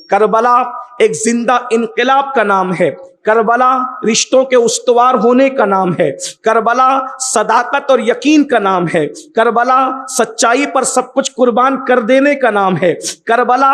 کربلا ایک زندہ انقلاب کا نام ہے، کربلا رشتوں کے استوار ہونے کا نام ہے، کربلا صداقت اور یقین کا نام ہے، کربلا سچائی پر سب کچھ قربان کر دینے کا نام ہے، کربلا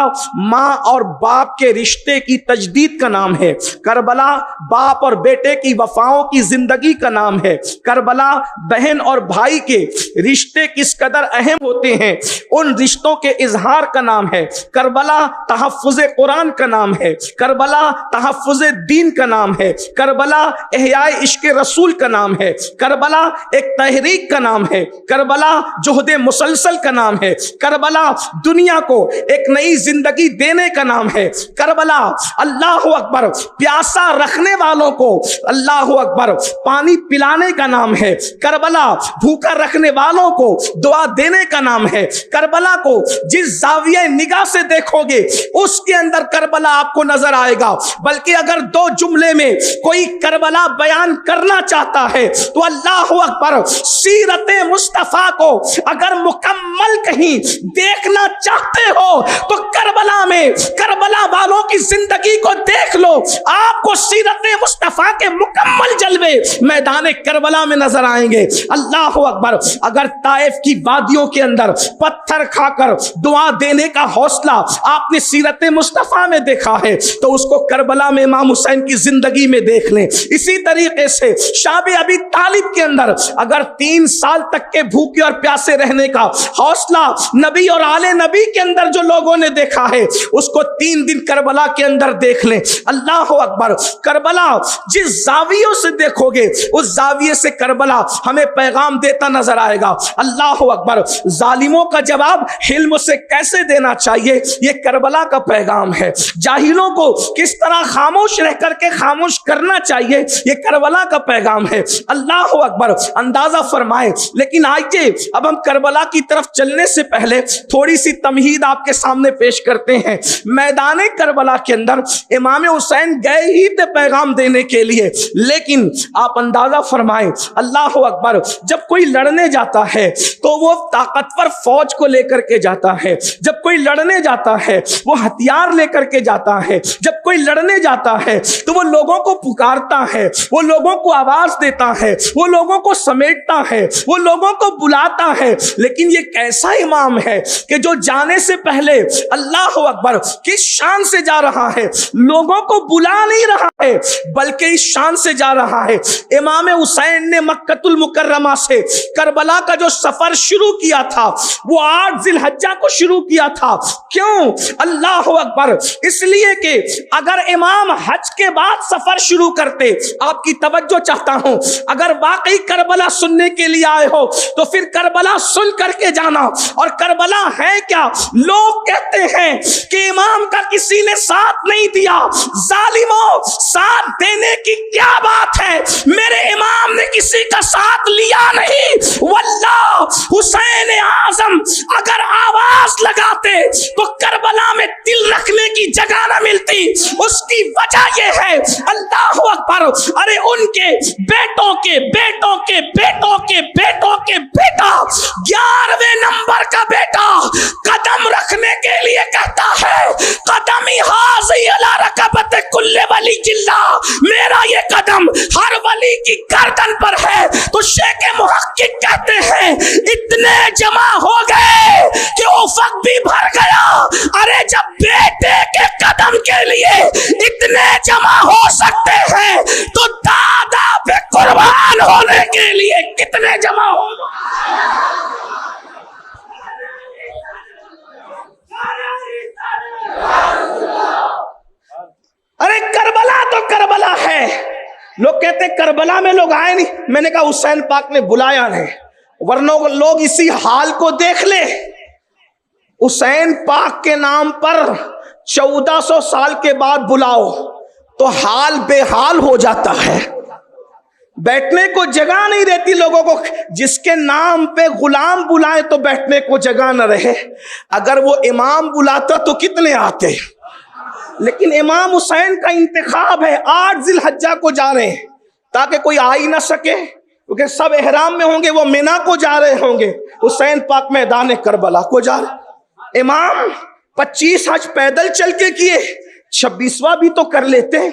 ماں اور باپ کے رشتے کی تجدید کا نام ہے، کربلا باپ اور بیٹے کی وفاؤں کی زندگی کا نام ہے، کربلا بہن اور بھائی کے رشتے کس قدر اہم ہوتے ہیں ان رشتوں کے اظہار کا نام ہے، کربلا تحفظ قرآن کا نام ہے، کربلا تحفظ دین کا نام ہے، کربلا احیاء عشق رسول کا نام ہے، کربلا ایک تحریک کا نام ہے، کربلا جہد مسلسل کا نام ہے، کربلا دنیا کو ایک نئی زندگی دینے کا نام ہے، کربلا اللہ اکبر پیاسا رکھنے والوں کو اللہ اکبر پانی پلانے کا نام ہے، کربلا بھوکا رکھنے والوں کو دعا دینے کا نام ہے، کربلا کو جس زاویہ نگاہ سے دیکھو گے اس کے اندر کربلا آپ کو نظر آئے گا، بلکہ اگر دو جملے میں کوئی کربلا بیان کرنا چاہتا ہے تو اللہ اکبر سیرت مصطفیٰ کو اگر مکمل کہیں دیکھنا چاہتے ہو تو کربلا میں کربلا والوں کی زندگی کو دیکھ لو، آپ کو سیرت مصطفیٰ کے مکمل جلوے میدان کربلا میں نظر آئیں گے۔ اللہ اکبر اگر طائف کی وادیوں کے اندر پتھر کھا کر دعا دینے کا حوصلہ آپ نے سیرت مصطفیٰ میں دیکھا ہے تو اس کو کربلا میں امام حسین کی زندگی میں دیکھ لیں۔ اسی طریقے سے شاب ابی طالب کے اندر اگر 3 سال تک کے بھوکے اور پیاسے رہنے کا حوصلہ نبی اور آل نبی کے اندر جو لوگوں نے دیکھا ہے اس کو 3 دن کربلا کے اندر دیکھ لیں۔ اللہ اکبر کربلا جس زاویوں سے دیکھو گے اس زاویے سے کربلا ہمیں پیغام دیتا نظر آئے گا۔ اللہ اکبر ظالموں کا جواب حلم سے کیسے دینا چاہیے یہ کربلا کا پیغام ہے، جاہلوں کو کس طرح خاموش رہ کر کے خاموش کرنا چاہیے یہ کربلا کا پیغام ہے۔ اللہ اکبر اندازہ فرمائے۔ لیکن آئیے اب ہم کربلا کی طرف چلنے سے پہلے تھوڑی سی تمہید آپ کے سامنے پیش کرتے ہیں۔ میدان کربلا کے اندر امام حسین گئے ہی تھے پیغام دینے کے لیے، لیکن آپ اندازہ فرمائیں اللہ اکبر جب کوئی لڑنے جاتا ہے تو وہ طاقتور فوج کو لے کر کے جاتا ہے، جب کوئی لڑنے جاتا ہے وہ ہتھیار لے کر کے جاتا ہے، جب کوئی لڑنے جاتا ہے تو وہ لوگوں کو پکارتا ہے، وہ لوگوں کو آواز دیتا ہے، وہ لوگوں کو سمیٹتا ہے، وہ لوگوں کو بلاتا ہے۔ لیکن یہ کیسا امام ہے کہ جو جانے سے پہلے اللہ اکبر کس شان سے جا رہا ہے، لوگوں کو بلا نہیں رہا ہے بلکہ اس شان سے جا رہا ہے۔ امام حسین نے مکہ المکرمہ سے کربلا کا جو سفر شروع کیا تھا وہ 8 ذی الحجہ کو شروع کیا تھا۔ کیوں؟ اللہ اکبر اس لیے کہ اگر امام حج کے بعد سفر شروع کرتے، آپ کی توجہ چاہتا ہوں، اگر واقعی کربلا سننے کے لیے آئے ہو تو پھر کربلا سن کر کے جانا۔ اور کربلا ہے کیا؟ لوگ کہتے ہیں کہ امام کا کسی نے ساتھ نہیں دیا، ظالموں ساتھ دینے کی کیا بات ہے، میرے امام نے کسی کا ساتھ لیا نہیں، واللہ حسین اعظم اگر آواز لگاتے تو کربلا میں دل رکھنے کی جگہ نہ ملتی۔ اس کی وجہ یہ ہے اللہ اکبر ارے ان کے بیٹوں کے بیٹوں کے بیٹوں کے بیٹوں کے بیٹا 11ویں نمبر کا بیٹا قدم رکھنے کے لیے کہتا ہے قدمی حاضی علی رکبت کل ولی جلہ، میرا یہ قدم ہر ولی کی گردن پر ہے۔ تو شیخ محقق کہتے ہیں اتنے جمع ہو گئے کہ افق بھی بھر گیا۔ ارے جب بیٹے کے قدم کے لیے اتنے جمع ہو سکتے ہیں تو دادا پہ قربان ہونے کے لیے کتنے جمع ہو۔ ارے کربلا تو کربلا ہے۔ لوگ کہتے کربلا میں لوگ آئے نہیں، میں نے کہا حسین پاک نے بلایا نہیں، ورنہ لوگ اسی حال کو دیکھ لے۔ حسین پاک کے نام پر 1400 سال کے بعد بلاؤ تو حال بے حال ہو جاتا ہے، بیٹھنے کو جگہ نہیں رہتی لوگوں کو۔ جس کے نام پہ غلام بلائے تو بیٹھنے کو جگہ نہ رہے، اگر وہ امام بلاتا تو کتنے آتے۔ لیکن امام حسین کا انتخاب ہے، 8 ذی الحجہ کو جا رہے ہیں تاکہ کوئی آ ہی نہ سکے، کیونکہ سب احرام میں ہوں گے، وہ مینا کو جا رہے ہوں گے، حسین پاک میدان کربلا کو جا رہے۔ امام 25 حج پیدل چل کے کیے، 26واں بھی تو کر لیتے ہیں،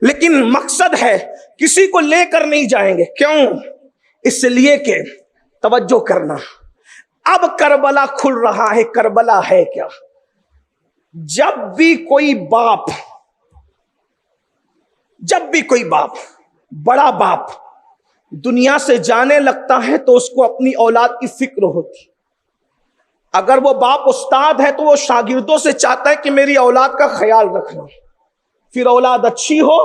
لیکن مقصد ہے کسی کو لے کر نہیں جائیں گے۔ کیوں؟ اس لیے کہ توجہ کرنا، اب کربلا کھل رہا ہے۔ کربلا ہے کیا؟ جب بھی کوئی باپ بڑا باپ دنیا سے جانے لگتا ہے تو اس کو اپنی اولاد کی فکر ہوتی۔ اگر وہ باپ استاد ہے تو وہ شاگردوں سے چاہتا ہے کہ میری اولاد کا خیال رکھنا، پھر اولاد اچھی ہو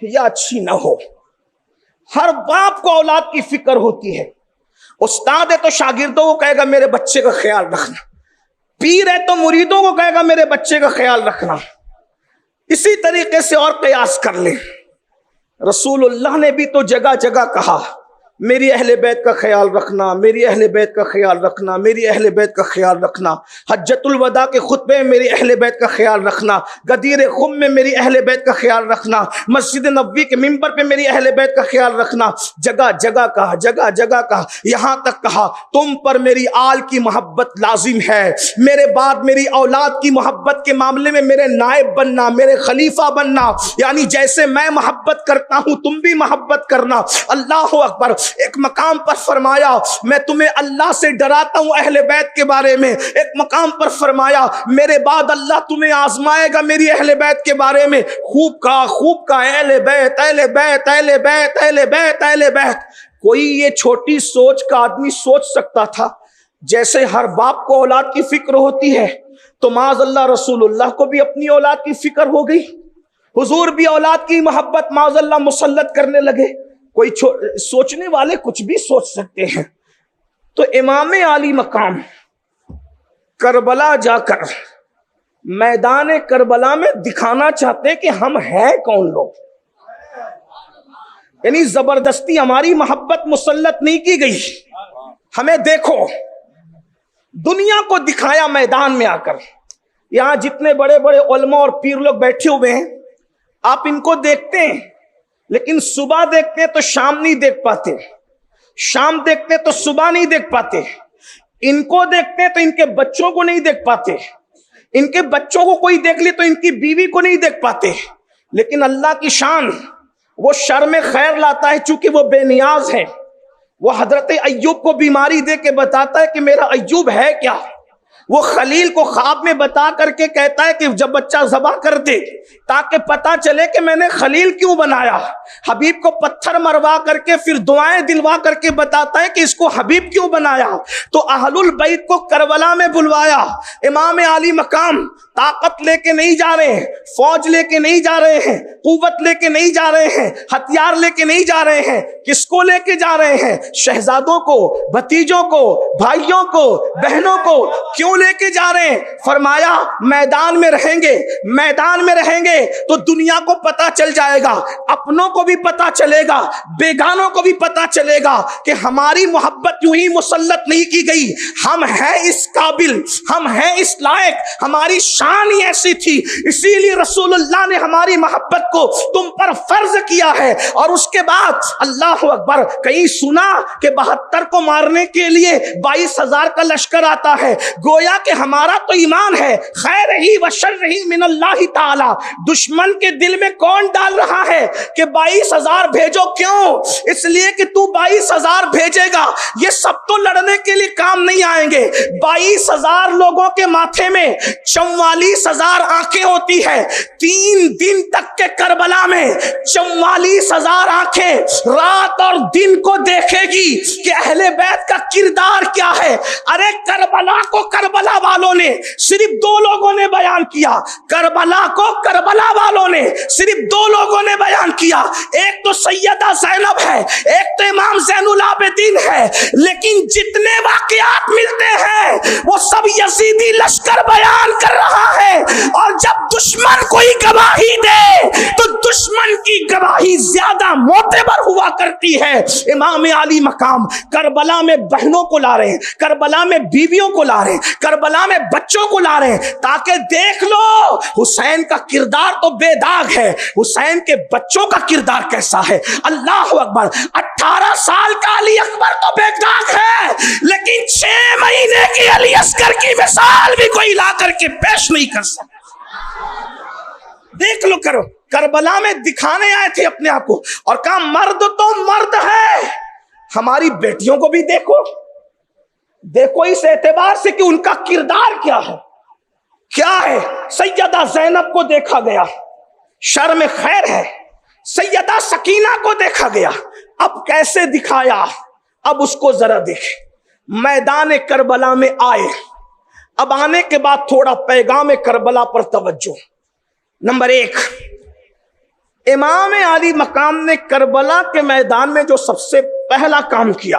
یا اچھی نہ ہو، ہر باپ کو اولاد کی فکر ہوتی ہے۔ استاد ہے تو شاگردوں کو کہے گا میرے بچے کا خیال رکھنا، پیر ہے تو مریدوں کو کہے گا میرے بچے کا خیال رکھنا۔ اسی طریقے سے اور قیاس کر لیں، رسول اللہ نے بھی تو جگہ جگہ کہا میری اہل بیت کا خیال رکھنا، میری اہل بیت کا خیال رکھنا، میری اہل بیت کا خیال رکھنا۔ حجۃ الوداع کے خطبے میں میری اہل بیت کا خیال رکھنا، غدیر خم میں میری اہل بیت کا خیال رکھنا، مسجد نبوی کے منبر پہ میری اہل بیت کا خیال رکھنا۔ جگہ جگہ کہا، جگہ جگہ کہا، یہاں تک کہا تم پر میری آل کی محبت لازم ہے، میرے بعد میری اولاد کی محبت کے معاملے میں میرے نائب بننا، میرے خلیفہ بننا، یعنی جیسے میں محبت کرتا ہوں تم بھی محبت کرنا۔ اللہ اکبر۔ ایک مقام پر فرمایا میں تمہیں اللہ سے ڈراتا ہوں اہل بیت کے بارے میں، ایک مقام پر فرمایا میرے بعد اللہ تمہیں آزمائے گا میری اہل بیت کے بارے میں۔ خوب کا اہل بیت اہل بیت اہل بیت اہل بیت اہل بیت۔ کوئی یہ چھوٹی سوچ کا آدمی سوچ سکتا تھا جیسے ہر باپ کو اولاد کی فکر ہوتی ہے تو معاذ اللہ رسول اللہ کو بھی اپنی اولاد کی فکر ہو گئی، حضور بھی اولاد کی محبت معاذ اللہ مسلط کرنے لگے۔ کوئی سوچنے والے کچھ بھی سوچ سکتے ہیں۔ تو امام عالی مقام کربلا جا کر میدان کربلا میں دکھانا چاہتے کہ ہم ہیں کون لوگ، یعنی زبردستی ہماری محبت مسلط نہیں کی گئی، ہمیں دیکھو، دنیا کو دکھایا میدان میں آ کر۔ یہاں جتنے بڑے بڑے علماء اور پیر لوگ بیٹھے ہوئے ہیں آپ ان کو دیکھتے ہیں، لیکن صبح دیکھتے تو شام نہیں دیکھ پاتے، شام دیکھتے تو صبح نہیں دیکھ پاتے، ان کو دیکھتے تو ان کے بچوں کو نہیں دیکھ پاتے، ان کے بچوں کو کوئی دیکھ لے تو ان کی بیوی کو نہیں دیکھ پاتے۔ لیکن اللہ کی شان، وہ شر میں خیر لاتا ہے چونکہ وہ بے نیاز ہے۔ وہ حضرت ایوب کو بیماری دے کے بتاتا ہے کہ میرا ایوب ہے کیا، وہ خلیل کو خواب میں بتا کر کے کہتا ہے کہ جب بچہ ذبح کر دے تاکہ پتا چلے کہ میں نے خلیل کیوں بنایا۔ حبیب کو پتھر مروا کر کے پھر دعائیں دلوا کر کے بتاتا ہے کہ اس کو حبیب کیوں بنایا۔ تو اہل البیت کو کربلا میں بلوایا۔ امام عالی مقام طاقت لے کے نہیں جا رہے ہیں، فوج لے کے نہیں جا رہے ہیں، قوت لے کے نہیں جا رہے ہیں، ہتھیار لے کے نہیں جا رہے ہیں، کس کو لے کے جا رہے ہیں؟ شہزادوں کو، بھتیجوں کو، بھائیوں کو، بہنوں کو۔ کیوں لے کے جا رہے ہیں؟ فرمایا میدان میں رہیں گے، میدان میں رہیں گے تو دنیا کو پتا چل جائے گا، اپنوں کو بھی پتا چلے گا، بیگانوں کو بھی پتا چلے گا کہ ہماری محبت یوں ہی مسلط نہیں کی گئی، ہم ہیں اس قابل، ہم ہیں اس لائق، ہماری شان ہی ایسی تھی، اسی لیے رسول اللہ نے ہماری محبت کو تم پر فرض کیا ہے۔ اور اس کے بعد اللہ اکبر، کہیں سنا کہ 72 کو مارنے کے لیے 22,000 کا لشکر آتا ہے، گویا کہ ہمارا تو ایمان ہے خیر ہی و شر ہی من اللہ تعالی۔ دشمن کے دل میں کون ڈال رہا ہے کہ 22,000 بھیجو؟ کیوں؟ اس لیے کہ تو 22,000 بھیجے گا یہ سب تو لڑنے کے لیے کام نہیں آئیں گے۔ 22,000 لوگوں کے ماتھے میں 44,000 آنکھیں ہوتی ہے، 3 دن تک کے کربلا میں 44,000 آنکھیں رات اور دن کو دیکھے گی کہ اہل بیت کا کردار کیا ہے۔ ارے کربلا کو کربلا والوں نے صرف 2 لوگوں نے بیان کیا، کربلا کو کربلا والوں نے صرف 2 لوگوں نے بیان کیا، ایک تو سیدہ زینب ہے، ایک تو امام زین العابدین ہے، لیکن جتنے واقعات ملتے ہیں وہ سب یزیدی لشکر بیان کر رہا ہے۔ اور جب دشمن کوئی گواہی دے تو دشمن کی گواہی زیادہ معتبر ہوا کرتی ہے۔ امام علی مقام کربلا میں بہنوں کو لا رہے ہیں، کربلا میں بیویوں کو لا رہے ہیں، کربلا میں بچوں کو لا رہے ہیں تاکہ دیکھ لو حسین کا کردار تو بے داغ ہے، حسین کے بچوں کا کردار کیسا ہے۔ اللہ اکبر، 18 سال کا علی اکبر تو بے داغ ہے، لیکن 6 مہینے کی علی اصغر کی مثال بھی کوئی لا کر کے پیش نہیں کر سکتا۔ دیکھ لو، کرو، کربلا میں دکھانے آئے تھے اپنے آپ کو اور کہا مرد تو مرد ہے۔ ہماری بیٹیوں کو بھی دیکھو، دیکھو اس اعتبار سے کہ ان کا کردار کیا ہے، کیا ہے۔ سیدہ زینب کو دیکھا گیا، شرم خیر ہے۔ سیدہ سکینہ کو دیکھا گیا، اب کیسے دکھایا، اب اس کو ذرا دیکھ۔ میدان کربلا میں آئے، اب آنے کے بعد تھوڑا پیغام کربلا پر توجہ۔ نمبر 1، امام علی مقام نے کربلا کے میدان میں جو سب سے پہلا کام کیا،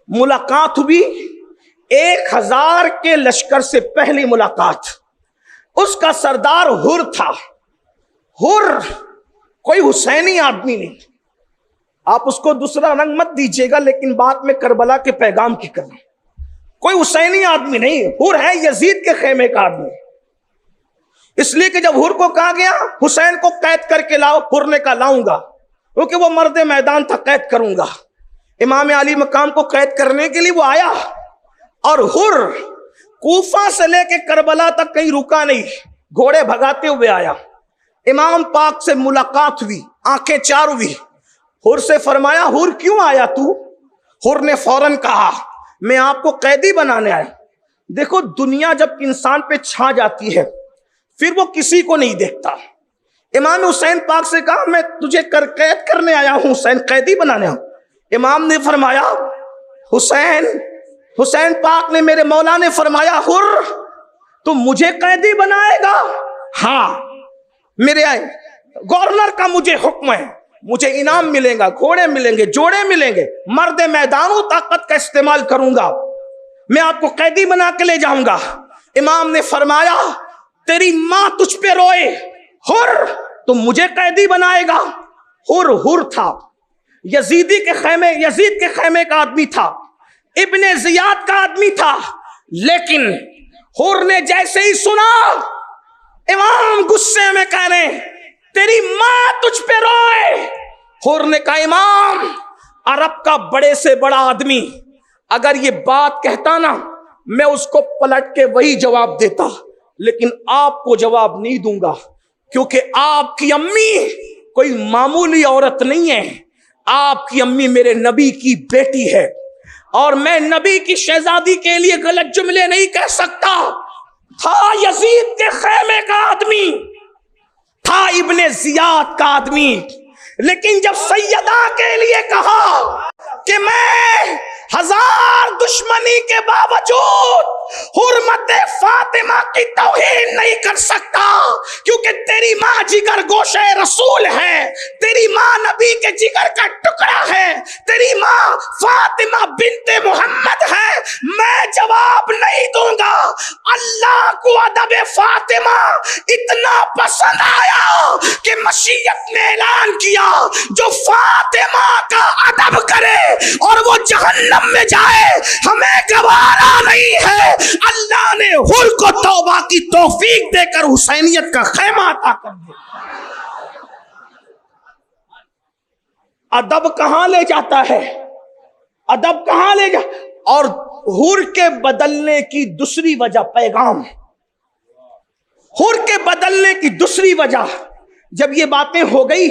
ملاقات ہوئی 1000 کے لشکر سے پہلی ملاقات۔ اس کا سردار حر تھا، حر کوئی حسینی آدمی نہیں، آپ اس کو دوسرا رنگ مت دیجیے گا، لیکن بات میں کربلا کے پیغام کی کرنا، کوئی حسینی آدمی نہیں، حر ہے یزید کے خیمے کا آدمی۔ اس لیے کہ جب حر کو کہا گیا حسین کو قید کر کے لاؤ، حر نے کہا لاؤں گا، کیونکہ وہ مرد میدان تھا، قید کروں گا۔ امام علی مقام کو قید کرنے کے لیے وہ آیا، اور حر کوفہ سے لے کے کربلا تک کہیں رکا نہیں، گھوڑے بھگاتے ہوئے آیا۔ امام پاک سے ملاقات ہوئی، آنکھیں چار ہوئی۔ حر سے فرمایا حر کیوں آیا تو؟ حر نے فوراً کہا میں آپ کو قیدی بنانے آیا۔ دیکھو دنیا جب انسان پہ چھا جاتی ہے پھر وہ کسی کو نہیں دیکھتا۔ امام حسین پاک سے کہا میں تجھے قید کرنے آیا ہوں، حسین قیدی بنانے آیا ہوں۔ امام نے فرمایا حسین پاک نے، میرے مولا نے فرمایا حر تو مجھے قیدی بنائے گا؟ ہاں، میرے گورنر کا مجھے حکم ہے، مجھے انعام ملے گا، گھوڑے ملیں گے، جوڑے ملیں گے، مرد میدانوں طاقت کا استعمال کروں گا، میں آپ کو قیدی بنا کے لے جاؤں گا۔ امام نے فرمایا تیری ماں تجھ پہ روئے، حر تو مجھے قیدی بنائے گا؟ حر تھا یزید کے خیمے کا آدمی تھا، ابن زیاد کا آدمی تھا، لیکن حر نے جیسے ہی سنا امام غصے میں کہہ رہے تیری ماں تجھ پہ روئے۔ حر نے کہا امام عرب کا بڑے سے بڑا آدمی اگر یہ بات کہتا نا میں اس کو پلٹ کے وہی جواب دیتا، لیکن آپ کو جواب نہیں دوں گا کیونکہ آپ کی امی کوئی معمولی عورت نہیں ہے، آپ کی امی میرے نبی کی بیٹی ہے، اور میں نبی کی شہزادی کے لیے غلط جملے نہیں کہہ سکتا۔ تھا یزید کے خیمے کا آدمی، تھا ابن زیاد کا آدمی، لیکن جب سیدہ کے لیے کہا کہ میں 1000 دشمنی کے باوجود حرمت فاطمہ کی توہین نہیں کر سکتا، کیونکہ تیری ماں جگر گوشے رسول ہے، تیری ماں نبی کے جگر کا ٹکڑا ہے، تیری ماں فاطمہ بنت محمد ہے، میں جواب نہیں دوں گا۔ اللہ کو ادب فاطمہ اتنا پسند آیا کہ مشیت نے اعلان کیا جو فاطمہ کا ادب کرے اور وہ جہنم میں جائے ہمیں گوارا نہیں ہے۔ اللہ نے حر کو توبہ کی توفیق دے کر حسینیت کا خیمہ عطا کر دیا۔ ادب کہاں لے جاتا ہے، ادب کہاں لے جا، اور حر کے بدلنے کی دوسری وجہ، پیغام حر کے بدلنے کی دوسری وجہ، جب یہ باتیں ہو گئی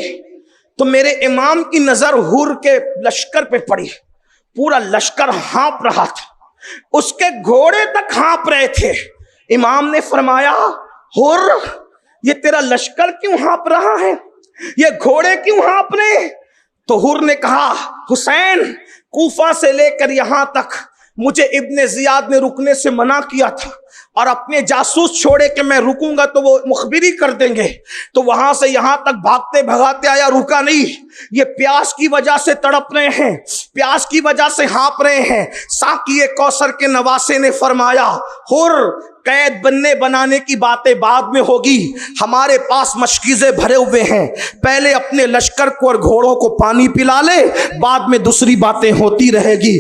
تو میرے امام کی نظر حر کے لشکر پہ پڑی، پورا لشکر ہانپ رہا تھا، اس کے گھوڑے تک ہانپ رہے تھے۔ امام نے فرمایا حر یہ تیرا لشکر کیوں ہانپ رہا ہے، یہ گھوڑے کیوں ہانپ رہے؟ تو حر نے کہا حسین کوفہ سے لے کر یہاں تک مجھے ابن زیاد نے رکنے سے منع کیا تھا، اور اپنے جاسوس چھوڑے کہ میں رکوں گا تو وہ مخبری کر دیں گے، تو وہاں سے یہاں تک بھاگتے بھگاتے آیا، رکا نہیں۔ یہ پیاس کی وجہ سے تڑپ رہے ہیں، پیاس کی وجہ سے ہانپ رہے ہیں۔ ساقی کوثر کے نواسے نے فرمایا حر قید بنانے کی باتیں بعد میں ہوگی. ہمارے پاس مشکیزیں بھرے ہوئے ہیں. پہلے اپنے لشکر کو اور گھوڑوں کو پانی پلا لے, بعد میں دوسری باتیں ہوتی رہے گی.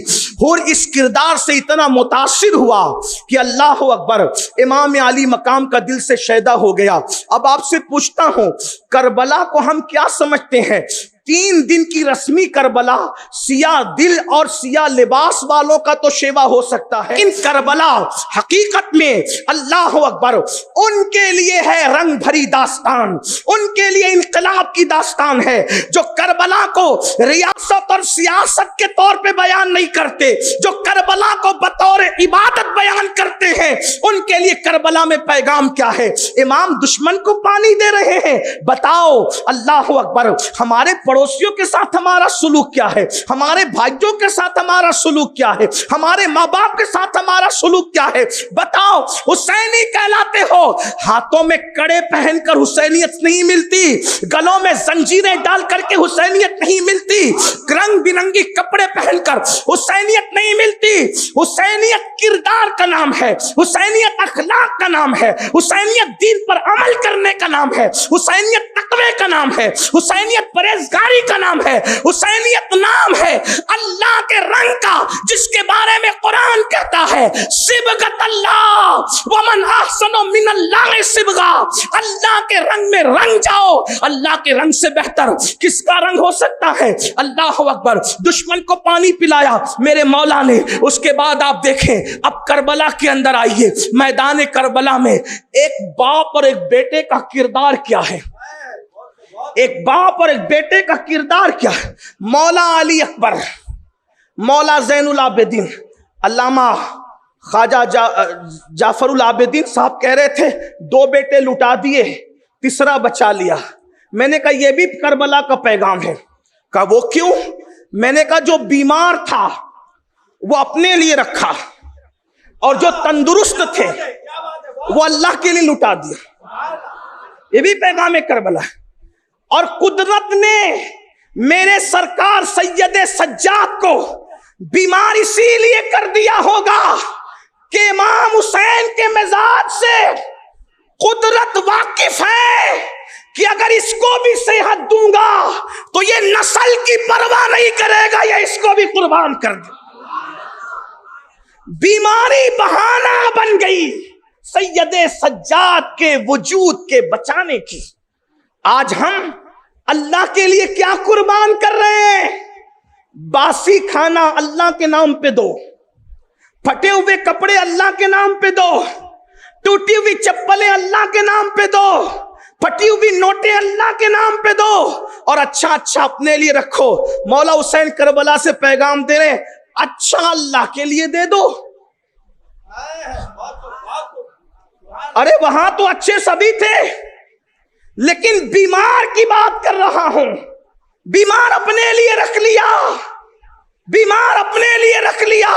اور اس کردار سے اتنا متاثر ہوا کہ اللہ اکبر, امام علی مقام کا دل سے شیدا ہو گیا. اب آپ سے پوچھتا ہوں, کربلا کو ہم کیا سمجھتے ہیں؟ 3 دن کی رسمی کربلا سیاہ دل اور سیاہ لباس والوں کا تو شیوا ہو سکتا ہے, لیکن کربلا حقیقت میں اللہ اکبر ان کے لیے ہے رنگ بھری داستان, ان کے لیے انقلاب کی داستان ہے. جو کربلا کو ریاست اور سیاست کے طور پہ بیان نہیں کرتے, جو کربلا کو بطور عبادت بیان کرتے ہیں, ان کے لیے کربلا میں پیغام کیا ہے؟ امام دشمن کو پانی دے رہے ہیں. بتاؤ اللہ اکبر, ہمارے پڑوسیوں کے ساتھ ہمارا سلوک کیا ہے؟ ہمارے بھائیوں کے ساتھ ہمارا سلوک کیا ہے؟ ہمارے ماں باپ کے ساتھ ہمارا سلوک کیا ہے؟ بتاؤ. حسینی کہلاتے ہو, ہاتھوں میں کڑے پہن کر حسینیت نہیں ملتی, گلوں میں زنجیریں ڈال کر کے حسینیت نہیں ملتی, رنگ برنگی کپڑے پہن کر حسینیت نہیں ملتی. حسینیت کردار کا نام ہے, حسینیت اخلاق کا نام ہے, حسینیت دین پر عمل کرنے کا نام ہے, حسینیت تقوی کا نام ہے, حسینیت پرہیزگاری کا نام ہے, حسینیت نام ہے اللہ کے رنگ کا, جس کے بارے میں قرآن کہتا ہے صبغت اللہ ومن احسن من اللہ صبغہ. اللہ کے رنگ میں رنگ جاؤ. اللہ کے رنگ سے بہتر کس کا رنگ ہو سکتا ہے؟ اللہ اکبر. دشمن کو پانی پلایا میرے مولا نے. اس کے بعد آپ دیکھیں, اب کربلا کے اندر آئیے. میدان کربلا میں ایک باپ اور ایک بیٹے کا کردار کیا ہے؟ ایک باپ اور ایک بیٹے کا کردار کیا ہے؟ مولا علی اکبر, مولا زین العابدین, علامہ خواجہ جعفر العابدین صاحب کہہ رہے تھے 2 بیٹے لٹا دیے, تیسرا بچا لیا. میں نے کہا یہ بھی کربلا کا پیغام ہے. کہا وہ کیوں؟ میں نے کہا جو بیمار تھا وہ اپنے لیے رکھا, اور جو تندرست تھے وہ اللہ کے لیے لٹا دیا. یہ بھی پیغام کربلا ہے. اور قدرت نے میرے سرکار سید سجاد کو بیمار اسی لیے کر دیا ہوگا کہ امام حسین کے مزاج سے قدرت واقف ہے کہ اگر اس کو بھی صحت دوں گا تو یہ نسل کی پرواہ نہیں کرے گا, یہ اس کو بھی قربان کر دے. بیماری بہانہ بن گئی سید سجاد کے وجود کے بچانے کی. آج ہم اللہ کے لیے کیا قربان کر رہے ہیں؟ باسی کھانا اللہ کے نام پہ دو, پھٹے ہوئے کپڑے اللہ کے نام پہ دو, ٹوٹی ہوئی چپلیں اللہ کے نام پہ دو, پھٹی ہوئی نوٹیں اللہ کے نام پہ دو, اور اچھا اچھا اپنے لیے رکھو. مولا حسین کربلا سے پیغام دے رہے, اچھا اللہ کے لیے دے دو. ارے وہاں تو اچھے سبھی تھے, لیکن بیمار کی بات کر رہا ہوں. بیمار اپنے لیے رکھ لیا, بیمار اپنے لیے رکھ لیا.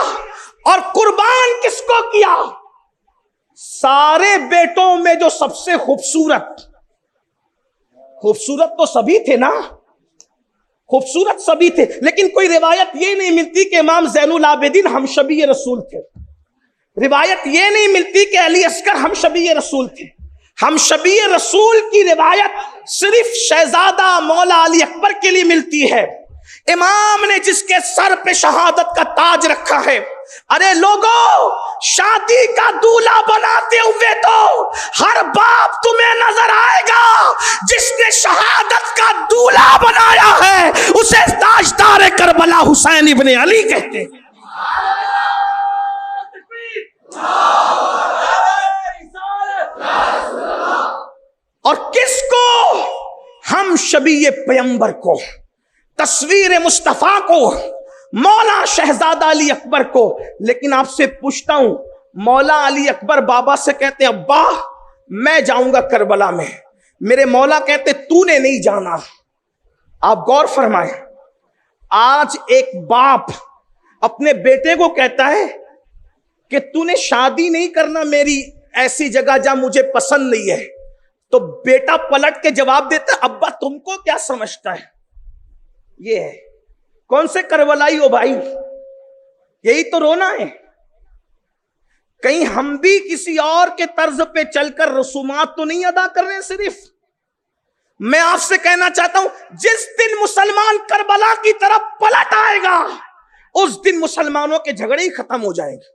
اور قربان کس کو کیا؟ سارے بیٹوں میں جو سب سے خوبصورت تو سبھی تھے نا, خوبصورت سبھی تھے, لیکن کوئی روایت یہ نہیں ملتی کہ امام زین العابدین ہمشبی رسول تھے. روایت یہ نہیں ملتی کہ علی اصغر ہمشبی رسول تھے. ہمشبی رسول کی روایت صرف شہزادہ مولا علی اکبر کے لیے ملتی ہے. امام نے جس کے سر پہ شہادت کا تاج رکھا ہے. ارے لوگو, شادی کا دولہا بناتے ہوئے تو ہر باپ تمہیں نظر آئے گا. جس نے شہادت کا دولہا بنایا ہے اسے تاجدار کربلا حسین ابن علی کہتے ہیں. اور کس کو؟ ہم شبیہ پیمبر کو, تصویر مصطفیٰ کو, مولا شہزادہ علی اکبر کو. لیکن آپ سے پوچھتا ہوں, مولا علی اکبر بابا سے کہتے ہیں ابا میں جاؤں گا کربلا میں. میرے مولا کہتے تو نے نہیں جانا. آپ غور فرمائیں, آج ایک باپ اپنے بیٹے کو کہتا ہے کہ تو نے شادی نہیں کرنا میری ایسی جگہ جہاں مجھے پسند نہیں ہے, تو بیٹا پلٹ کے جواب دیتا ہے ابا تم کو کیا سمجھتا ہے. یہ ہے کون سے کربلائی ہو بھائی, یہی تو رونا ہے. کہیں ہم بھی کسی اور کے طرز پہ چل کر رسومات تو نہیں ادا کر رہے صرف. میں آپ سے کہنا چاہتا ہوں جس دن مسلمان کربلا کی طرف پلٹ آئے گا اس دن مسلمانوں کے جھگڑے ہی ختم ہو جائیں گے.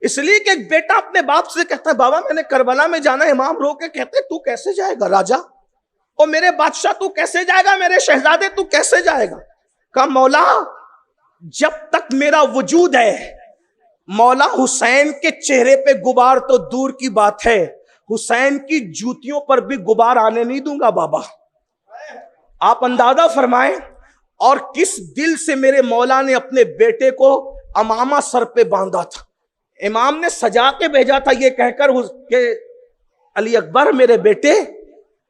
اس لیے کہ ایک بیٹا اپنے باپ سے کہتا ہے بابا میں نے کربلا میں جانا ہے. امام رو کے کہتے تو کیسے جائے گا راجا, اور میرے بادشاہ تو کیسے جائے گا, میرے شہزادے تو کیسے جائے گا. کہا مولا جب تک میرا وجود ہے, مولا حسین کے چہرے پہ غبار تو دور کی بات ہے, حسین کی جوتیوں پر بھی غبار آنے نہیں دوں گا بابا. آپ اندازہ فرمائیں اور کس دل سے میرے مولا نے اپنے بیٹے کو امامہ سر پہ باندھا تھا. امام نے سجا کے بھیجا تھا یہ کہہ کر کہ علی اکبر میرے بیٹے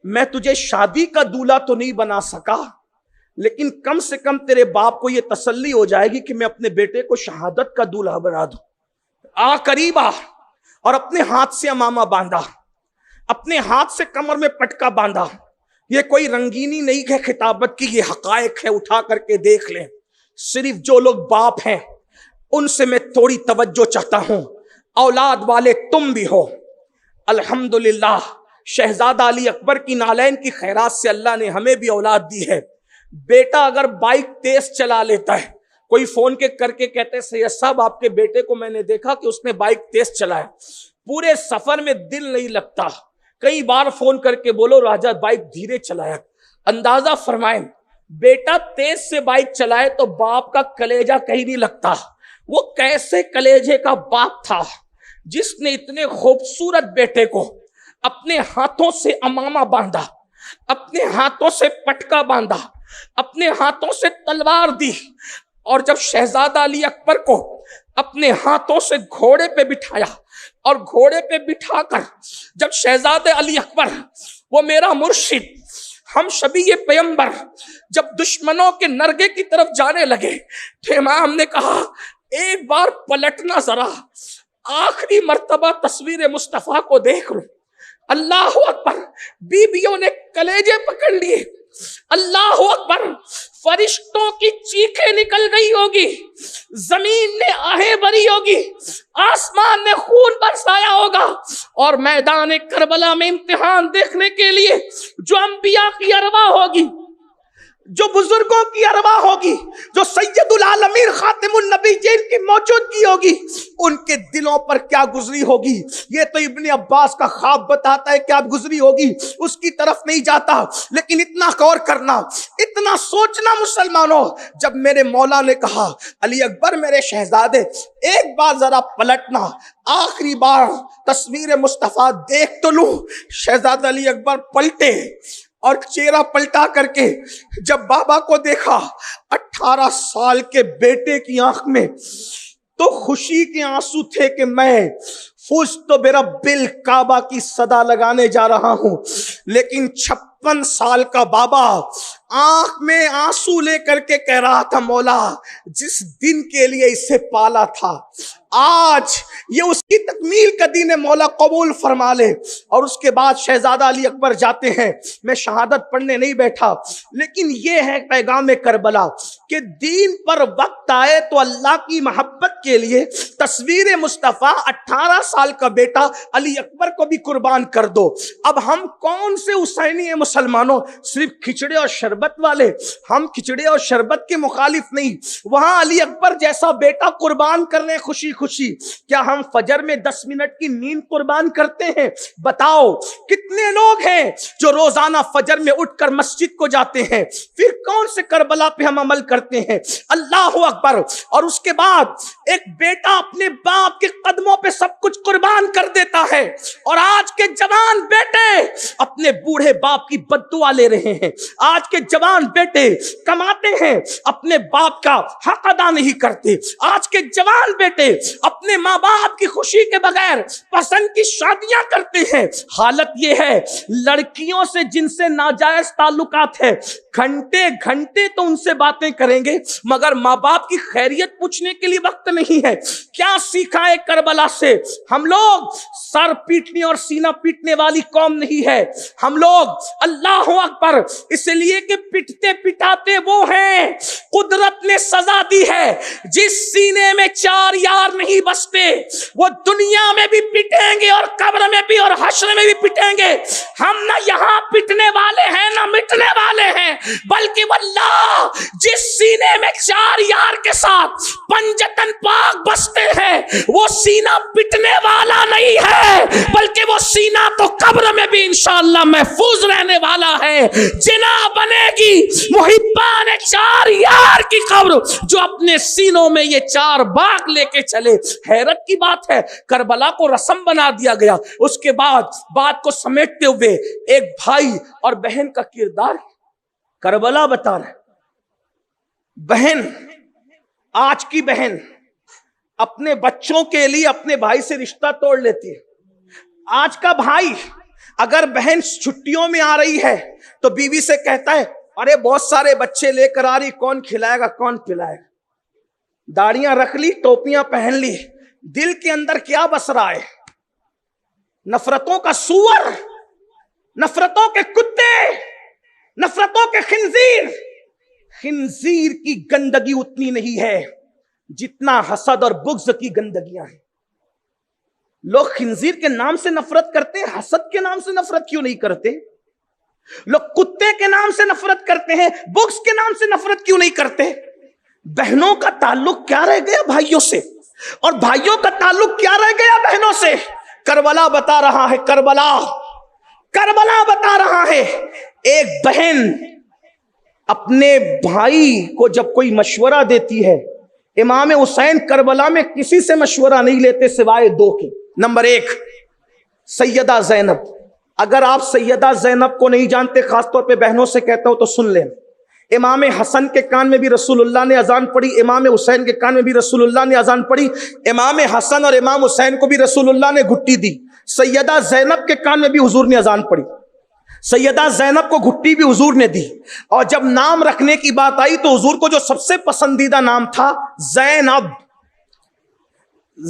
میں تجھے شادی کا دولہا تو نہیں بنا سکا, لیکن کم سے کم تیرے باپ کو یہ تسلی ہو جائے گی کہ میں اپنے بیٹے کو شہادت کا دولہا بنا دوں. آ قریب آ, اور اپنے ہاتھ سے امامہ باندھا, اپنے ہاتھ سے کمر میں پٹکا باندھا. یہ کوئی رنگینی نہیں ہے خطابت کی, یہ حقائق ہے, اٹھا کر کے دیکھ لیں. صرف جو لوگ باپ ہیں ان سے میں تھوڑی توجہ چاہتا ہوں. اولاد والے تم بھی ہو, الحمدللہ شہزادہ علی اکبر کی نالین کی خیرات سے اللہ نے ہمیں بھی اولاد دی ہے. بیٹا اگر بائک تیز چلا لیتا ہے, کوئی فون کے کر کے کہتے سید صاحب آپ کے بیٹے کو میں نے دیکھا کہ اس نے بائک تیز چلایا, پورے سفر میں دل نہیں لگتا, کئی بار فون کر کے بولو راجہ بائک دھیرے چلایا. اندازہ فرمائیں بیٹا تیز سے بائک چلائے تو باپ کا کلیجہ کہیں نہیں لگتا. وہ کیسے کلیجے کا باپ تھا جس نے اتنے خوبصورت بیٹے کو اپنے ہاتھوں سے امامہ باندھا, اپنے ہاتھوں سے پٹکا باندھا, اپنے ہاتھوں سے تلوار دی, اور جب شہزادہ علی اکبر کو اپنے ہاتھوں سے گھوڑے پہ بٹھایا, اور گھوڑے پہ بٹھا کر جب شہزادہ علی اکبر وہ میرا مرشد ہم شبیہ پیغمبر جب دشمنوں کے نرگے کی طرف جانے لگے تو امام نے کہا ایک بار پلٹنا ذرا, آخری مرتبہ تصویر مصطفیٰ کو دیکھ لوں. اللہ اکبر, بیویوں نے کلیجے پکڑ لیے. اللہ اکبر, فرشتوں کی چیخیں نکل گئی ہوگی, زمین نے آہیں بھری ہوگی, آسمان نے خون برسایا ہوگا, اور میدان کربلا میں امتحان دیکھنے کے لیے جو انبیاء کی ارواح ہوگی, جو بزرگوں کی ارواح ہوگی, جو سید العالمین خاتم النبی جن کی موجودگی ہوگی, ان کے دلوں پر کیا گزری ہوگی. یہ تو ابن عباس کا خواب بتاتا ہے کیا گزری ہوگی, اس کی طرف نہیں جاتا, لیکن اتنا غور کرنا, اتنا سوچنا مسلمانوں, جب میرے مولا نے کہا علی اکبر میرے شہزادے ایک بار ذرا پلٹنا, آخری بار تصویر مصطفیٰ دیکھ تو لوں. شہزادہ علی اکبر پلٹے اور چہرہ پلٹا کر کے جب بابا کو دیکھا, 18 سال کے بیٹے کی آنکھ میں تو خوشی کے آنسو تھے کہ میں فزت برب الکعبہ کی صدا لگانے جا رہا ہوں. لیکن 56 سال کا بابا آنکھ میں آنسو لے کر کے کہہ رہا تھا مولا جس دن کے لیے اسے پالا تھا آج یہ اس کی تکمیل کا دن ہے, مولا قبول فرما لے. اور اس کے بعد شہزادہ علی اکبر جاتے ہیں. میں شہادت پڑھنے نہیں بیٹھا, لیکن یہ ہے پیغام کربلا کہ دین پر وقت آئے تو اللہ کی محبت کے لیے تصویر مصطفیٰ 18 سال کا بیٹا علی اکبر کو بھی قربان کر دو. اب ہم کون سے حسینی ہیں مسلمانوں, صرف کھچڑے اور شربت والے. ہم کھچڑے اور شربت کے مخالف نہیں, وہاں علی اکبر جیسا بیٹا قربان کر رہے خوشی خوشی. کیا ہم فجر میں 10 منٹ کی نیند قربان کرتے ہیں؟ بتاؤ کتنے لوگ ہیں جو روزانہ فجر میں اٹھ کر مسجد کو جاتے ہیں, پھر کون سے کربلا پہ ہم عمل کرتے ہیں؟ اللہ اکبر. اور اس کے بعد ایک بیٹا اپنے باپ کے قدموں پہ سب کچھ قربان کر دیتا ہے, اور آج کے جوان بیٹے اپنے بوڑھے باپ کی بد دعا لے رہے ہیں. آج کے جوان بیٹے کماتے ہیں, اپنے باپ کا حق ادا نہیں کرتے. آج کے جوان بیٹے اپنے ماں باپ کی خوشی کے بغیر پسند کی شادیاں کرتے ہیں. حالت یہ ہے لڑکیوں سے جن سے ناجائز تعلقات ہے, گھنٹے گھنٹے تو ان سے باتیں کریں گے مگر ماں باپ کی خیریت پوچھنے کے لیے وقت نہیں ہے. کیا سیکھا ہے کربلا سے؟ ہم لوگ سر پیٹنے اور سینہ پیٹنے والی قوم نہیں ہے ہم لوگ. اللہ اکبر. اس لیے کہ پٹتے پٹاتے وہ ہیں. قدرت نے سزا دی ہے جس سینے میں 4 یار نہیں بستے وہ دنیا میں بھی پٹیں گے اور قبر میں بھی اور حشر میں بھی پٹیں گے. ہم نہ یہاں پٹنے والے ہیں نہ مٹنے والے ہیں, بلکہ واللہ جس سینے میں 4 یار کے ساتھ پنجتن پاک بستے ہیں وہ سینہ پٹنے والا نہیں ہے, بلکہ وہ سینہ تو قبر میں بھی انشاءاللہ محفوظ رہنے والا ہے. جنا بنے گی محبان 4 یار کی قبر جو اپنے سینوں میں یہ 4 باغ لے کے چلے. حیرت کی بات ہے, کربلا کو رسم بنا دیا گیا. اس کے بعد بات کو سمیٹتے ہوئے ایک بھائی اور بہن کا کردار کربلا بتا رہے. بہن, آج کی بہن اپنے بچوں کے لیے اپنے بھائی سے رشتہ توڑ لیتی ہے. آج کا بھائی اگر بہن چھٹیوں میں آ رہی ہے تو بیوی سے کہتا ہے ارے بہت سارے بچے لے کر آ رہی, کون کھلائے گا کون پلائے گا. داڑیاں رکھ لی, ٹوپیاں پہن لی, دل کے اندر کیا بس رہا ہے؟ نفرتوں کا سور, نفرتوں کے کتے, نفرتوں کے خنزیر. خنزیر کی گندگی اتنی نہیں ہے جتنا حسد اور بغض کی گندگیاں ہیں. لوگ خنزیر کے نام سے نفرت کرتے ہیں, حسد کے نام سے نفرت کیوں نہیں کرتے؟ لوگ کتے کے نام سے نفرت کرتے ہیں, بغض کے نام سے نفرت کیوں نہیں کرتے؟ بہنوں کا تعلق کیا رہ گیا بھائیوں سے, اور بھائیوں کا تعلق کیا رہ گیا بہنوں سے؟ کربلا بتا رہا ہے, کربلا بتا رہا ہے. ایک بہن اپنے بھائی کو جب کوئی مشورہ دیتی ہے, امام حسین کربلا میں کسی سے مشورہ نہیں لیتے سوائے 2 کے. نمبر 1 سیدہ زینب. اگر آپ سیدہ زینب کو نہیں جانتے, خاص طور پہ بہنوں سے کہتا ہوں تو سن لیں. امام حسن کے کان میں بھی رسول اللہ نے اذان پڑھی, امام حسین کے کان میں بھی رسول اللہ نے اذان پڑھی. امام حسن اور امام حسین کو بھی رسول اللہ نے گھٹی دی. سیدہ زینب کے کان میں بھی حضور نے اذان پڑھی. سیدہ زینب کو گھٹی بھی حضور نے دی. اور جب نام رکھنے کی بات آئی تو حضور کو جو سب سے پسندیدہ نام تھا زینب.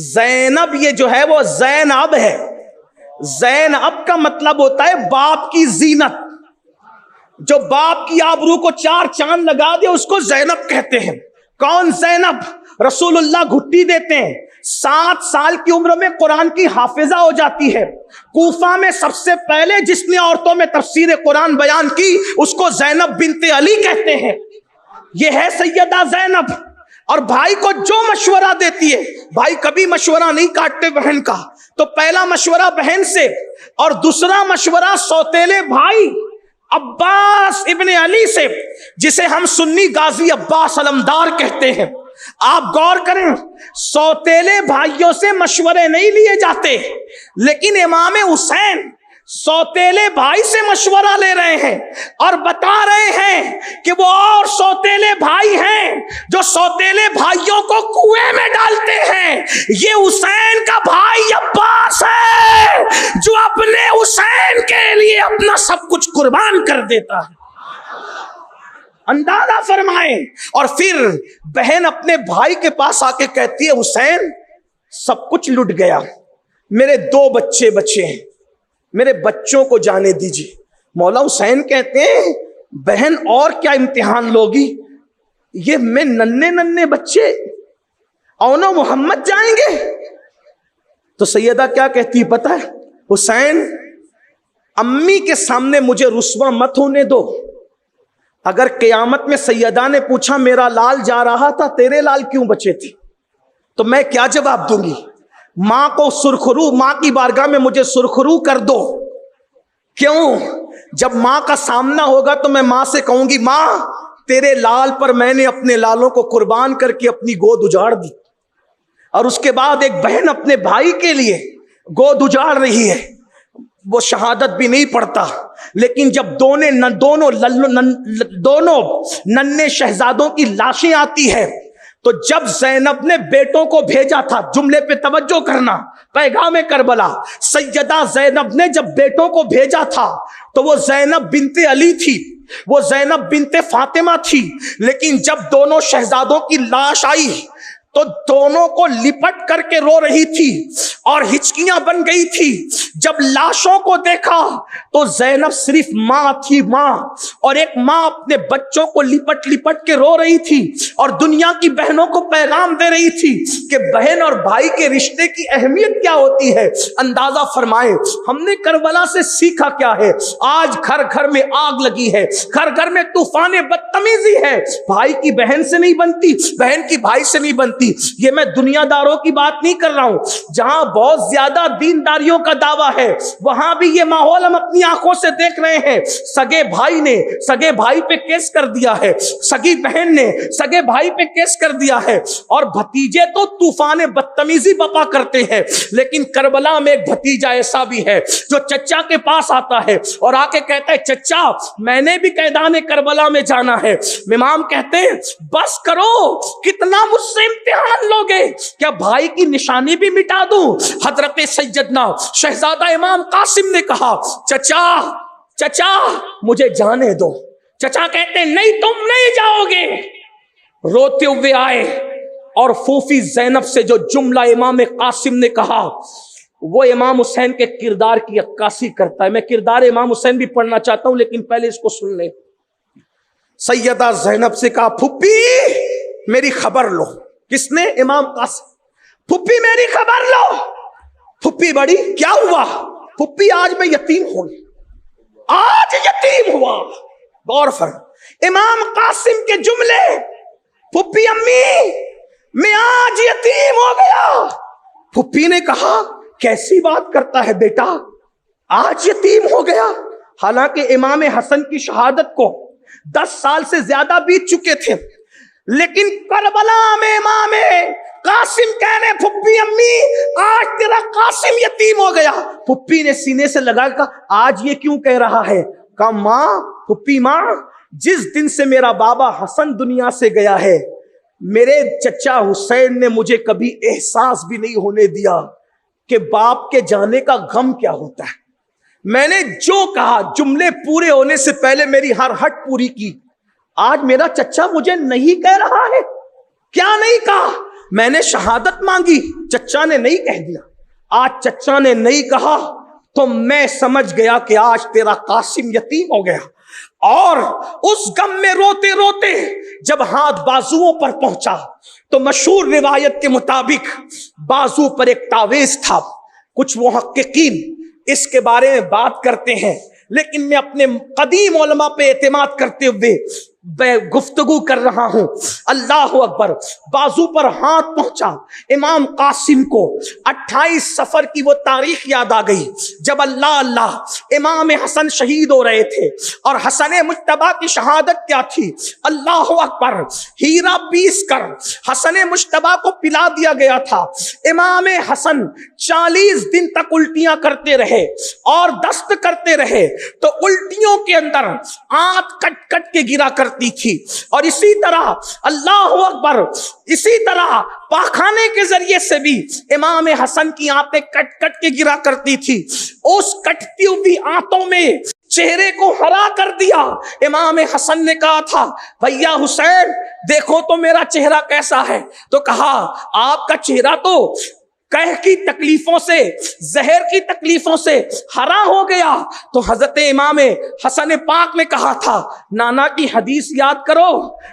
زینب یہ جو ہے وہ زینب ہے. زینب کا مطلب ہوتا ہے باپ کی زینت. جو باپ کی آبرو کو 4 چاند لگا دے اس کو زینب کہتے ہیں. کون زینب؟ رسول اللہ گھٹی دیتے ہیں. 7 سال کی عمر میں قرآن کی حافظہ ہو جاتی ہے. کوفہ میں سب سے پہلے جس نے عورتوں میں تفسیر قرآن بیان کی اس کو زینب بنت علی کہتے ہیں. یہ ہے سیدہ زینب. اور بھائی کو جو مشورہ دیتی ہے, بھائی کبھی مشورہ نہیں کاٹتے بہن کا, تو پہلا مشورہ بہن سے اور دوسرا مشورہ سوتیلے بھائی عباس ابن علی سے, جسے ہم سنی غازی عباس علمدار کہتے ہیں. آپ غور کریں, سوتیلے بھائیوں سے مشورے نہیں لیے جاتے, لیکن امام حسین سوتیلے بھائی سے مشورہ لے رہے ہیں اور بتا رہے ہیں کہ وہ اور سوتیلے بھائی ہیں جو سوتیلے بھائیوں کو کنویں میں ڈالتے ہیں. یہ حسین کا بھائی عباس ہے جو اپنے حسین کے لیے اپنا سب کچھ قربان کر دیتا ہے. اندازہ فرمائیں. اور پھر بہن اپنے بھائی کے پاس آ کے کہتی ہے حسین سب کچھ لٹ گیا, میرے 2 بچے بچے ہیں, میرے بچوں کو جانے دیجیے. مولا حسین کہتے ہیں بہن اور کیا امتحان لوگی, یہ میں ننھے بچے اونو محمد جائیں گے. تو سیدہ کیا کہتی پتہ ہے, حسین امی کے سامنے مجھے رسوا مت ہونے دو. اگر قیامت میں سیدہ نے پوچھا میرا لال جا رہا تھا تیرے لال کیوں بچے تھے, تو میں کیا جواب دوں گی؟ ماں کو سرخرو, ماں کی بارگاہ میں مجھے سرخرو کر دو. کیوں؟ جب ماں کا سامنا ہوگا تو میں ماں سے کہوں گی ماں تیرے لال پر میں نے اپنے لالوں کو قربان کر کے اپنی گود اجاڑ دی. اور اس کے بعد ایک بہن اپنے بھائی کے لیے گود اجاڑ رہی ہے, وہ شہادت بھی نہیں پڑھتا, لیکن جب دونوں ننھے شہزادوں کی لاشیں آتی ہے تو جب زینب نے بیٹوں کو بھیجا تھا, جملے پہ توجہ کرنا, پیغام کربلا, سیدہ زینب نے جب بیٹوں کو بھیجا تھا تو وہ زینب بنت علی تھی, وہ زینب بنت فاطمہ تھی. لیکن جب دونوں شہزادوں کی لاش آئی تو دونوں کو لپٹ کر کے رو رہی تھی اور ہچکیاں بن گئی تھی. جب لاشوں کو دیکھا تو زینب صرف ماں تھی، ماں، اور ایک ماں اپنے بچوں کو لپٹ لپٹ کے رو رہی تھی اور دنیا کی بہنوں کو پیغام دے رہی تھی کہ بہن اور بھائی کے رشتے کی اہمیت کیا ہوتی ہے. اندازہ فرمائیں ہم نے کربلا سے سیکھا کیا ہے. آج گھر گھر میں آگ لگی ہے، گھر گھر میں طوفان بدتمیزی ہے. بھائی کی بہن سے نہیں بنتی، بہن کی بھائی سے نہیں بنتی. یہ میں دنیا داروں کی بات نہیں کر رہا ہوں. جہاں بہت زیادہ دینداریوں کا دعویٰ ہے وہاں بھی یہ ماحول ہم اپنی آنکھوں سے دیکھ رہے ہیں. سگے بھائی نے سگے بھائی پہ کیس کر دیا ہے، سگی بہن نے سگے بھائی پہ کیس کر دیا ہے، اور بھتیجے تو طوفان بدتمیزی بپا کرتے ہیں. لیکن کربلا میں ایک بھتیجا ایسا بھی ہے جو چچا کے پاس آتا ہے اور آ کے کہتا ہے چچا میں نے بھی میدان کربلا میں جانا ہے. امام کہتے ہیں بس کرو، کتنا مجھ سے امتحان لوگے، کیا بھائی کی نشانی بھی مٹا دوں؟ حضرت سیدنا شہزادہ امام قاسم نے کہا چچا چچا مجھے جانے دو. چچا کہتے ہیں نہیں تم نہیں جاؤ گے. روتے ہوئے آئے اور پھوپھی زینب سے جو جملہ امام قاسم نے کہا وہ امام حسین کے کردار کی عکاسی کرتا ہے. میں کردار امام حسین بھی پڑھنا چاہتا ہوں لیکن پہلے اس کو سن لیں. سیدہ زینب سے کہا پھوپھی میری خبر لو. کس نے؟ امام قاسم. پھوپھی میری خبر لو. پھوپھی بڑی کیا ہوا؟ پھوپھی آج میں یتیم ہوں، آج یتیم ہوا. غور فرمائیں امام قاسم کے جملے. پھوپھی امی میں آج یتیم ہو گیا. پھوپھی نے کہا کیسی بات کرتا ہے بیٹا، آج یتیم ہو گیا؟ حالانکہ امام حسن کی شہادت کو 10 سال سے زیادہ بیت چکے تھے، لیکن کربلا میں امام قاسم کہہ رہے پھپھی امی آج تیرا قاسم یتیم ہو گیا. پھپھی نے سینے سے لگا کہا آج یہ کیوں کہہ رہا ہے؟ کہا ماں، پھپھی ماں، جس دن سے میرا بابا حسن دنیا سے گیا ہے میرے چچا حسین نے مجھے کبھی احساس بھی نہیں ہونے دیا کہ باپ کے جانے کا غم کیا ہوتا ہے. میں نے جو کہا جملے پورے ہونے سے پہلے میری ہر ہٹ پوری کی. آج میرا چچا مجھے نہیں کہہ رہا ہے. کیا نہیں کہا؟ میں نے شہادت مانگی، چچا نے نہیں کہہ دیا. آج چچا نے نہیں کہا تو میں سمجھ گیا کہ آج تیرا قاسم یتیم ہو گیا. اور اس غم میں روتے روتے جب ہاتھ بازوؤں پر پہنچا تو مشہور روایت کے مطابق بازو پر ایک تعویذ تھا. کچھ محققین اس کے بارے میں بات کرتے ہیں لیکن میں اپنے قدیم علماء پہ اعتماد کرتے ہوئے گفتگو کر رہا ہوں. اللہ اکبر. بازو پر ہاتھ پہنچا امام قاسم کو 28 صفر کی وہ تاریخ یاد آ گئی جب اللہ امام حسن شہید ہو رہے تھے. اور حسن مجتبی کی شہادت کیا تھی؟ اللہ اکبر. ہیرا پیس کر حسن مجتبی کو پلا دیا گیا تھا. امام حسن 40 دن تک الٹیاں کرتے رہے اور دست کرتے رہے تو الٹیوں کے اندر آنت کٹ کٹ کے گرا کرتی تھی. اور اسی طرح اللہ اکبر اسی طرح پاخانے کے ذریعے سے بھی امام حسن کی آنتیں کٹ کٹ کے گرا کرتی تھی. اس کٹتی ہوئی آنتوں میں چہرے کو ہرا کر دیا. امام حسن نے کہا تھا بھیا حسین دیکھو تو میرا چہرہ کیسا ہے. تو کہا آپ کا چہرہ تو قحط کی تکلیفوں سے، زہر کی تکلیفوں سے ہرا ہو گیا. تو حضرت امام حسن پاک نے کہا تھا نانا کی حدیث یاد کرو،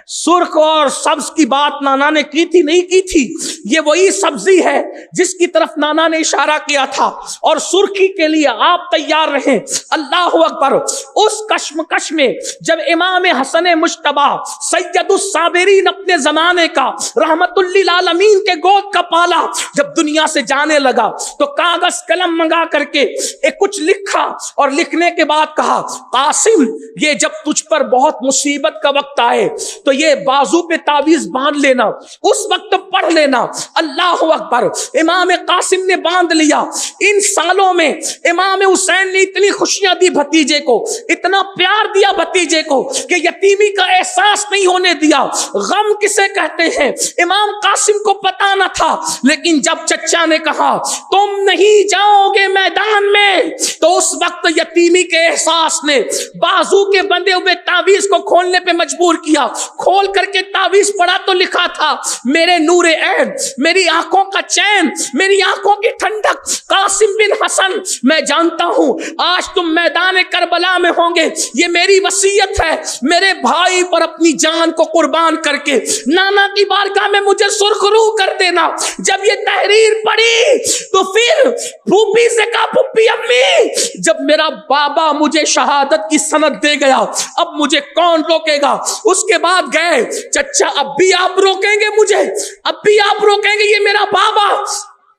سرخ اور سبز کی بات نانا نے کی تھی نہیں کی تھی؟ یہ وہی سبزی ہے جس کی طرف نانا نے اشارہ کیا تھا اور سرخی کے لیے آپ تیار رہیں. اللہ اکبر. اس کشمکش میں جب امام حسن مجتبی سید الصابرین اپنے زمانے کا رحمت للعالمین کے گود کا پالا جب دنیا سے جانے لگا تو کاغذ قلم منگا کر کے ایک کچھ لکھا اور لکھنے کے بعد کہا قاسم یہ جب تجھ پر بہت مصیبت کا وقت آئے تو یہ بازو پہ تعویذ باندھ لینا، اس وقت پڑھ لینا. اللہ اکبر. امام قاسم نے باندھ لیا. ان سالوں میں امام حسین نے اتنی خوشیاں دی بھتیجے کو، اتنا پیار دیا بھتیجے کو کہ یتیمی کا احساس نہیں ہونے دیا. غم کسے کہتے ہیں امام قاسم کو پتا نہ تھا، لیکن جب چچا نے کہا تم نہیں جاؤ گے میں میدان میں تو اس وقت یتیمی کے احساس نے بازو کے بندے ہوئے تعویذ کو کھولنے پہ مجبور کیا. کھول کر کے تعویذ پڑھا تو لکھا تھا میرے نور عین، میری آنکھوں کا چین، میری آنکھوں کی ٹھنڈک، قاسم بن حسن میں جانتا ہوں آج تم میدان کربلا میں ہوں گے، یہ میری وصیت ہے، میرے بھائی پر اپنی جان کو قربان کر کے نانا کی بارگاہ میں مجھے سرخرو کر دینا. جب یہ تحریر پڑھی تو پھر پھوپھی سے کہا پھوپھی امی جب میرا بابا مجھے شہادت کی سند دے گیا اب مجھے کون روکے گا. اس کے بعد گئے چچا اب بھی آپ روکیں گے مجھے، اب بھی آپ روکیں گے، یہ میرا بابا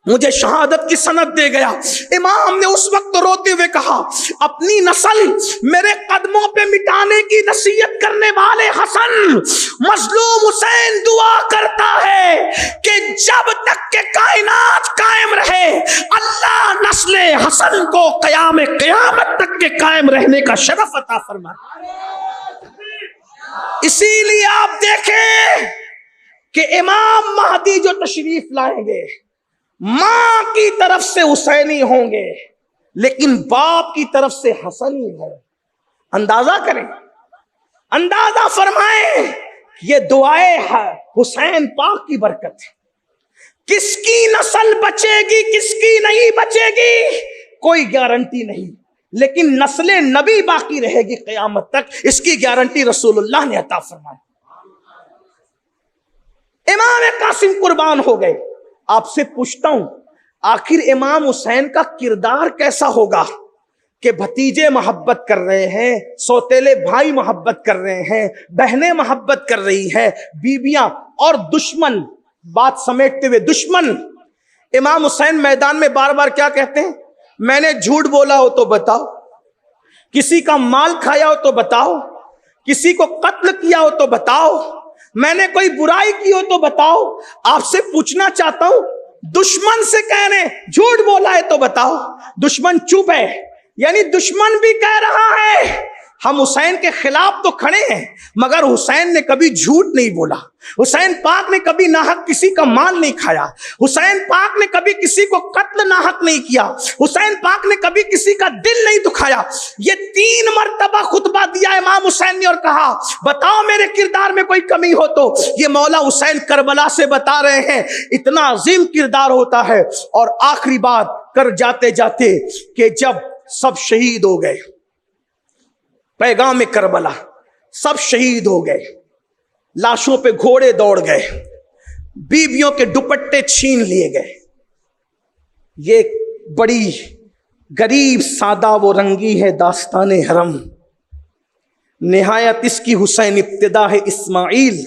مجھے شہادت کی سند دے گیا. امام نے اس وقت روتے ہوئے کہا اپنی نسل میرے قدموں پہ مٹانے کی نصیحت کرنے والے حسن، مظلوم حسین دعا کرتا ہے کہ جب تک کہ کائنات قائم رہے اللہ نسل حسن کو قیامت تک کے قائم رہنے کا شرف عطا فرمائے. اسی لیے آپ دیکھیں کہ امام مہدی جو تشریف لائیں گے ماں کی طرف سے حسینی ہوں گے لیکن باپ کی طرف سے حسنی ہوں. اندازہ کریں، اندازہ فرمائیں، یہ دعائے حسین پاک کی برکت ہے. کس کی نسل بچے گی کس کی نہیں بچے گی کوئی گارنٹی نہیں، لیکن نسل نبی باقی رہے گی قیامت تک، اس کی گارنٹی رسول اللہ نے عطا فرمائی. امام قاسم قربان ہو گئے. آپ سے پوچھتا ہوں آخر امام حسین کا کردار کیسا ہوگا کہ بھتیجے محبت کر رہے ہیں، سوتیلے بھائی محبت کر رہے ہیں، بہنیں محبت کر رہی ہیں، بیویاں اور دشمن بات سمیٹتے ہوئے دشمن. امام حسین میدان میں بار بار کیا کہتے ہیں؟ میں نے جھوٹ بولا ہو تو بتاؤ، کسی کا مال کھایا ہو تو بتاؤ، کسی کو قتل کیا ہو تو بتاؤ، میں نے کوئی برائی کی ہو تو بتاؤ. آپ سے پوچھنا چاہتا ہوں دشمن سے کہہ رہے ہیں جھوٹ بولا ہے تو بتاؤ، دشمن چپ ہے، یعنی دشمن بھی کہہ رہا ہے ہم حسین کے خلاف تو کھڑے ہیں مگر حسین نے کبھی جھوٹ نہیں بولا، حسین پاک نے کبھی ناحق کسی کا مال نہیں کھایا، حسین پاک نے کبھی کسی کو قتل ناحق نہیں کیا، حسین پاک نے کبھی کسی کا دل نہیں دکھایا. یہ 3 مرتبہ خطبہ دیا امام حسین نے اور کہا بتاؤ میرے کردار میں کوئی کمی ہو تو. یہ مولا حسین کربلا سے بتا رہے ہیں اتنا عظیم کردار ہوتا ہے. اور آخری بات کر جاتے جاتے کہ جب سب شہید ہو گئے، پیغام کربلا سب شہید ہو گئے، لاشوں پہ گھوڑے دوڑ گئے، بیویوں کے دوپٹے چھین لیے گئے. یہ بڑی غریب سادہ وہ رنگی ہے داستان حرم، نہایت اس کی حسین ابتدا ہے اسماعیل.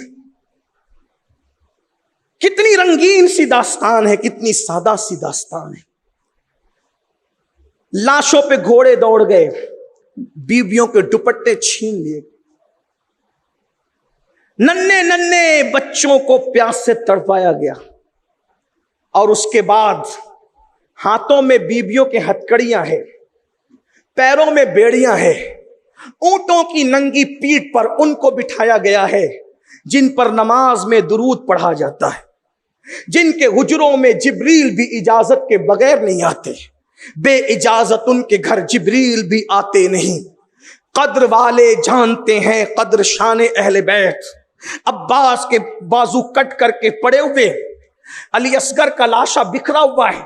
کتنی رنگین سی داستان ہے، کتنی سادہ سی داستان ہے. لاشوں پہ گھوڑے دوڑ گئے، بیویوں کے دوپٹے چھین لیے، ننھے ننھے بچوں کو پیاس سے تڑپایا گیا. اور اس کے بعد ہاتھوں میں بیویوں کے ہتکڑیاں ہیں، پیروں میں بیڑیاں ہیں، اونٹوں کی ننگی پیٹھ پر ان کو بٹھایا گیا ہے جن پر نماز میں درود پڑھا جاتا ہے، جن کے حجروں میں جبریل بھی اجازت کے بغیر نہیں آتے، بے اجازت ان کے گھر جبریل بھی آتے نہیں. قدر والے جانتے ہیں قدر شان اہل بیت. عباس کے بازو کٹ کر کے پڑے ہوئے، علی اصغر کا لاشا بکھرا ہوا ہے،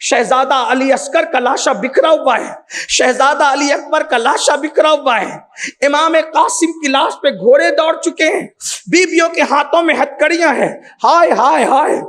شہزادہ علی اصغر کا لاشا بکھرا ہوا ہے، شہزادہ علی اکبر کا لاشا بکھرا ہوا ہے، امام قاسم کی لاش پہ گھوڑے دوڑ چکے ہیں، بیویوں کے ہاتھوں میں ہتکڑیاں ہیں. ہائے ہائے ہائے،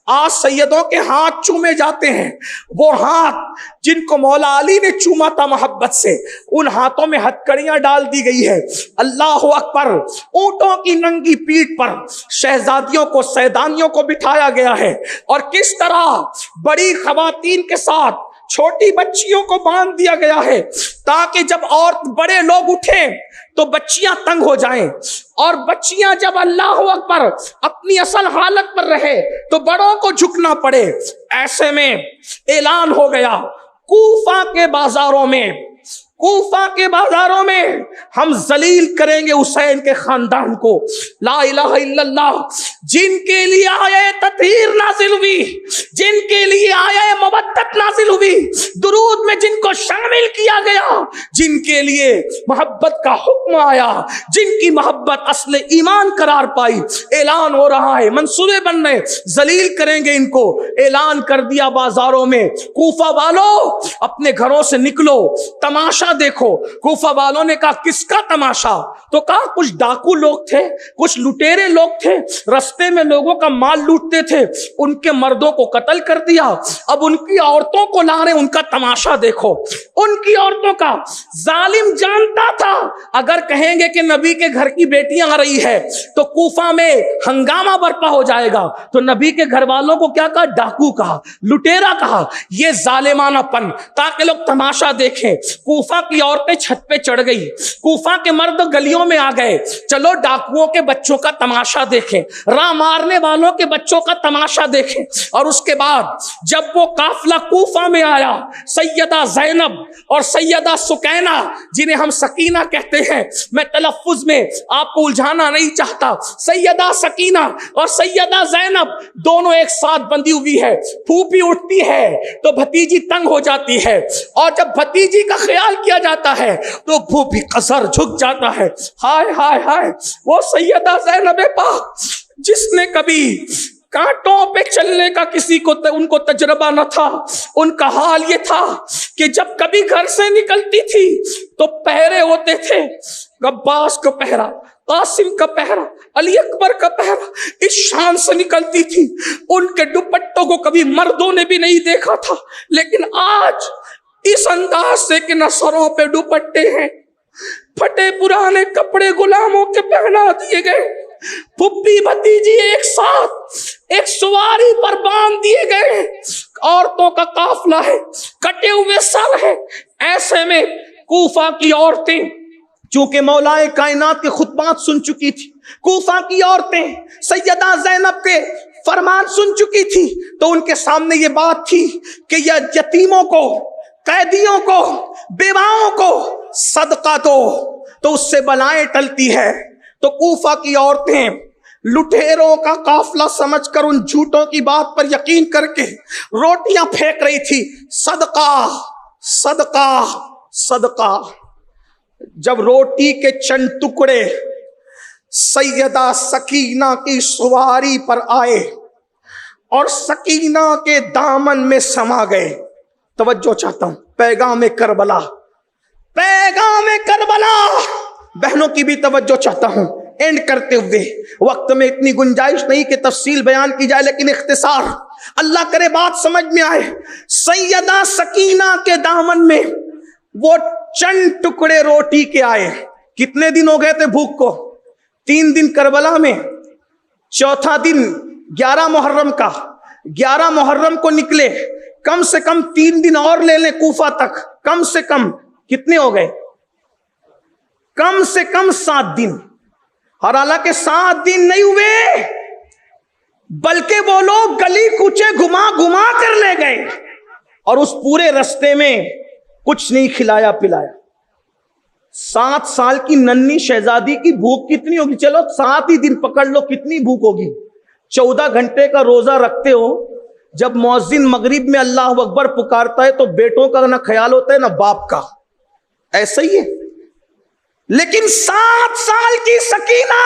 آج سیدوں کے ہاتھ چومے جاتے ہیں، وہ ہاتھ جن کو مولا علی نے چوما تھا محبت سے، ان ہاتھوں میں ہتکڑیاں ڈال دی گئی ہے. اللہ اکبر. اونٹوں کی ننگی پیٹھ پر شہزادیوں کو سیدانیوں کو بٹھایا گیا ہے، اور کس طرح بڑی خواتین کے ساتھ چھوٹی بچیوں کو باندھ دیا گیا ہے تاکہ جب اور بڑے لوگ اٹھیں تو بچیاں تنگ ہو جائیں، اور بچیاں جب اللہ اکبر اپنی اصل حالت پر رہے تو بڑوں کو جھکنا پڑے. ایسے میں اعلان ہو گیا کوفہ کے بازاروں میں کوفہ کے بازاروں میں ہم ذلیل کریں گے حسین کے خاندان کو. لا الہ الا اللہ. جن کے لیے آیہ تطہیر نازل ہوئی, جن کے لیے آیہ مودت نازل ہوئی, درود میں جن کو شامل کیا گیا, جن کے لیے محبت کا حکم آیا, جن کی محبت اصل ایمان قرار پائی, اعلان ہو رہا ہے, منصوبے بن رہے, ذلیل کریں گے ان کو. اعلان کر دیا بازاروں میں, کوفہ والوں اپنے گھروں سے نکلو, تماشا دیکھو. کوفہ والوں نے کہا کس کا تماشا؟ تو کہا کچھ ڈاکو لوگ تھے, کچھ لٹیرے لوگ تھے, رستے میں لوگوں کا مال لوٹتے تھے, ان کے مردوں کو قتل کر دیا, اب ان کی عورتوں کو لا رہے, ان کا تماشا دیکھو. ان کی عورتوں کا ظالم جانتا تھا اگر کہیں گے کہ نبی کے گھر کی بیٹیاں آ رہی ہے تو کوفہ میں ہنگامہ برپا ہو جائے گا, تو نبی کے گھر والوں کو کیا کہا؟ ڈاکو کہا, لٹیرا کہا. یہ ظالمانہ پن تاکہ لوگ تماشا دیکھیں. کوفہ کی عورتیں چھت پہ چڑھ گئی, کوفہ کے مرد گلیوں میں آ گئے, چلو ڈاکوؤں کے بچوں کا تماشا دیکھیں, راہ مارنے والوں کے بچوں کا تماشا دیکھیں. اور اس کے بعد جب وہ قافلہ کوفہ میں آیا, سیدہ زینب اور سیدہ سکینہ جنہیں ہم سکینہ کہتے ہیں, میں تلفظ میں آپ کو الجھانا نہیں چاہتا, سیدہ سکینہ اور سیدہ زینب دونوں ایک ساتھ بندھی ہوئی ہے. پھوپھی اٹھتی ہے تو بھتیجی تنگ ہو جاتی ہے, اور جب بھتیجی کا خیال کیا جاتا ہے تو پھوپھی کا سر جھک جاتا ہے. ہائے ہائے ہائے, وہ سیدہ زینب پاک جس نے کبھی کانٹوں پہ چلنے کا کسی کو ان کو تجربہ نہ تھا, ان کا حال یہ تھا کہ جب کبھی گھر سے نکلتی تھی تو پہرے ہوتے تھے, عباس کا پہرا, قاسم کا پہرا, علی اکبر کا پہرا, اس شان سے نکلتی تھی. ان کے دوپٹوں کو کبھی مردوں نے بھی نہیں دیکھا تھا, لیکن آج اس انداز سے کہ نہ سروں پہ دوپٹے ہیں, پھٹے پرانے کپڑے غلاموں کے پہنا دیے گئے, پھپھی بھتیجی ایک ساتھ ایک سواری پر باندھ دیے گئے, عورتوں کا قافلہ ہے, کٹے ہوئے سر ہے. ایسے میں کوفہ کی عورتیں چونکہ مولائے کائنات کے خطبات سن چکی تھی, کوفہ کی عورتیں سیدہ زینب کے فرمان سن چکی تھی, تو ان کے سامنے یہ بات تھی کہ یہ یتیموں کو, قیدیوں کو, بیواؤں کو صدقہ دو تو اس سے بلائیں ٹلتی ہے. تو کوفہ کی عورتیں لٹیروں کا قافلہ سمجھ کر ان جھوٹوں کی بات پر یقین کر کے روٹیاں پھینک رہی تھی, صدقہ صدقہ صدقہ. جب روٹی کے چند ٹکڑے سیدہ سکینہ کی سواری پر آئے اور سکینہ کے دامن میں سما گئے, توجہ چاہتا ہوں, پیغام کربلا, پیغام کربلا. بہنوں کی بھی توجہ چاہتا ہوں. اینڈ کرتے ہوئے, وقت میں اتنی گنجائش نہیں کہ تفصیل بیان کی جائے, لیکن اختصار, اللہ کرے بات سمجھ میں آئے. سیدہ سکینہ کے دامن میں وہ چند ٹکڑے روٹی کے آئے. کتنے دن ہو گئے تھے بھوک کو؟ 3 دن کربلا میں, چوتھا دن 11 محرم کا, 11 محرم کو نکلے, کم سے کم 3 دن اور لے لیں کوفہ تک, کم سے کم کتنے ہو گئے؟ کم سے کم 7 دن. اور حالانکہ 7 دن نہیں ہوئے, بلکہ وہ لوگ گلی کوچے گھما گھما کر لے گئے, اور اس پورے رستے میں کچھ نہیں کھلایا پلایا. 7 سال کی ننھی شہزادی کی بھوک کتنی ہوگی؟ چلو 7 ہی دن پکڑ لو, کتنی بھوک ہوگی؟ 14 گھنٹے کا روزہ رکھتے ہو, جب مؤذن مغرب میں اللہ اکبر پکارتا ہے تو بیٹوں کا نہ خیال ہوتا ہے نہ باپ کا, ایسا ہی ہے. لیکن 7 سال کی سکینہ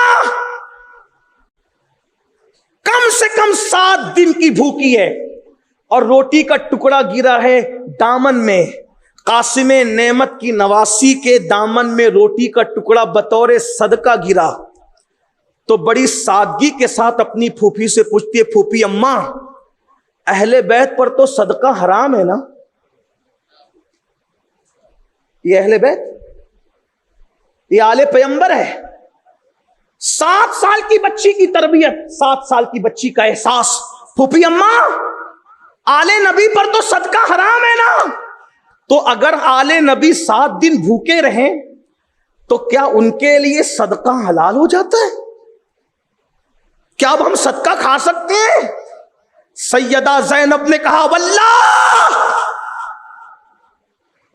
کم سے کم 7 دن کی بھوکی ہے, اور روٹی کا ٹکڑا گرا ہے دامن میں. قاسم نعمت کی نواسی کے دامن میں روٹی کا ٹکڑا بطور صدقہ گرا, تو بڑی سادگی کے ساتھ اپنی پھوپھی سے پوچھتی ہے, پھوپھی اماں, اہل بیت پر تو صدقہ حرام ہے نا؟ یہ اہل بیت, یہ آل پیغمبر ہے. 7 سال کی بچی کی تربیت, 7 سال کی بچی کا احساس, پھوپھی اماں آل نبی پر تو صدقہ حرام ہے نا؟ تو اگر آل نبی 7 دن بھوکے رہیں تو کیا ان کے لیے صدقہ حلال ہو جاتا ہے؟ کیا اب ہم صدقہ کھا سکتے ہیں؟ سیدہ زینب نے کہا, واللہ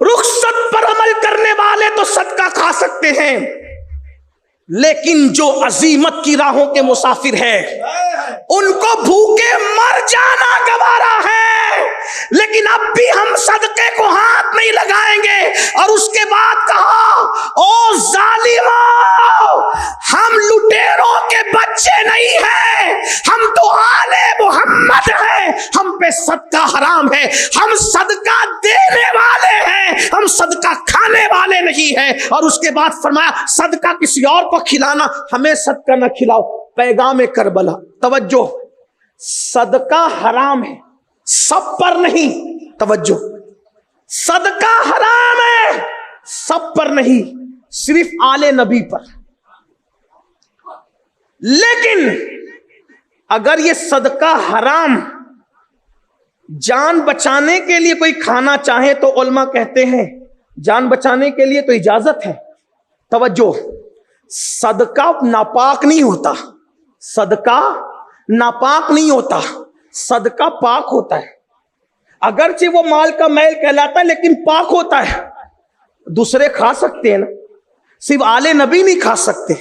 رخصت پر عمل کرنے والے تو صدقہ کھا سکتے ہیں، لیکن جو عزیمت کی راہوں کے مسافر ہیں ان کو بھوکے مر جانا گوارا ہے، لیکن اب بھی ہم صدقے کو ہاتھ نہیں لگائیں گے۔ اور اس کے بعد کہا، او ظالموں، ہم لٹیروں کے بچے نہیں ہیں، ہم تو آل محمد ہیں، ہم پہ صدقہ حرام ہے، ہم صدقہ دینے والے ہیں، ہم صدقہ کھانے والے نہیں ہیں۔ اور اس کے بعد فرمایا، صدقہ کسی اور کو کھلانا، ہمیں صدقہ نہ کھلاؤ۔ پیغام کربلا، توجہ، صدقہ حرام ہے، سب پر نہیں، توجہ، صدقہ حرام ہے سب پر نہیں، صرف آل نبی پر۔ لیکن اگر یہ صدقہ حرام جان بچانے کے لیے کوئی کھانا چاہے تو علماء کہتے ہیں جان بچانے کے لیے تو اجازت ہے۔ توجہ، صدقہ ناپاک نہیں ہوتا، صدقہ ناپاک نہیں ہوتا، صدقہ پاک ہوتا ہے۔ اگرچہ وہ مال کا میل کہلاتا ہے لیکن پاک ہوتا ہے۔ دوسرے کھا سکتے ہیں نا، صرف آل نبی نہیں کھا سکتے۔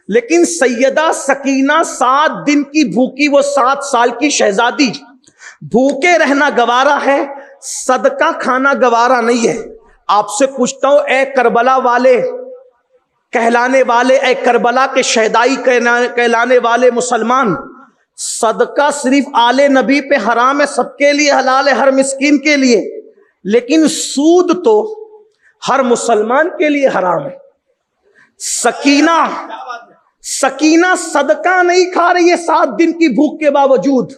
لیکن سیدہ سکینہ 7 دن کی بھوکی، وہ 7 سال کی شہزادی، بھوکے رہنا گوارا ہے، صدقہ کھانا گوارا نہیں ہے۔ آپ سے پوچھتا ہوں، اے کربلا والے کہلانے والے، اے کربلا کے شہدائی کہلانے والے مسلمان، صدقہ صرف آل نبی پہ حرام ہے، سب کے لیے حلال ہے، ہر مسکین کے لیے، لیکن سود تو ہر مسلمان کے لیے حرام ہے۔ سکینہ صدقہ نہیں کھا رہی ہے 7 دن کی بھوک کے باوجود،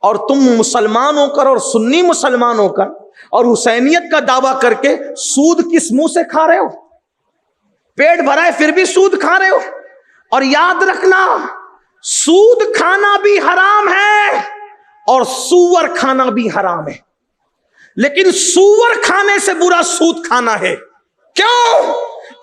اور تم مسلمان ہو کر اور سنی مسلمان ہو کر اور حسینیت کا دعویٰ کر کے سود کس منہ سے کھا رہے ہو؟ پیٹ بھرا ہے پھر بھی سود کھا رہے ہو۔ اور یاد رکھنا، سود کھانا بھی حرام ہے اور سور کھانا بھی حرام ہے، لیکن سور کھانے سے برا سود کھانا ہے۔ کیوں؟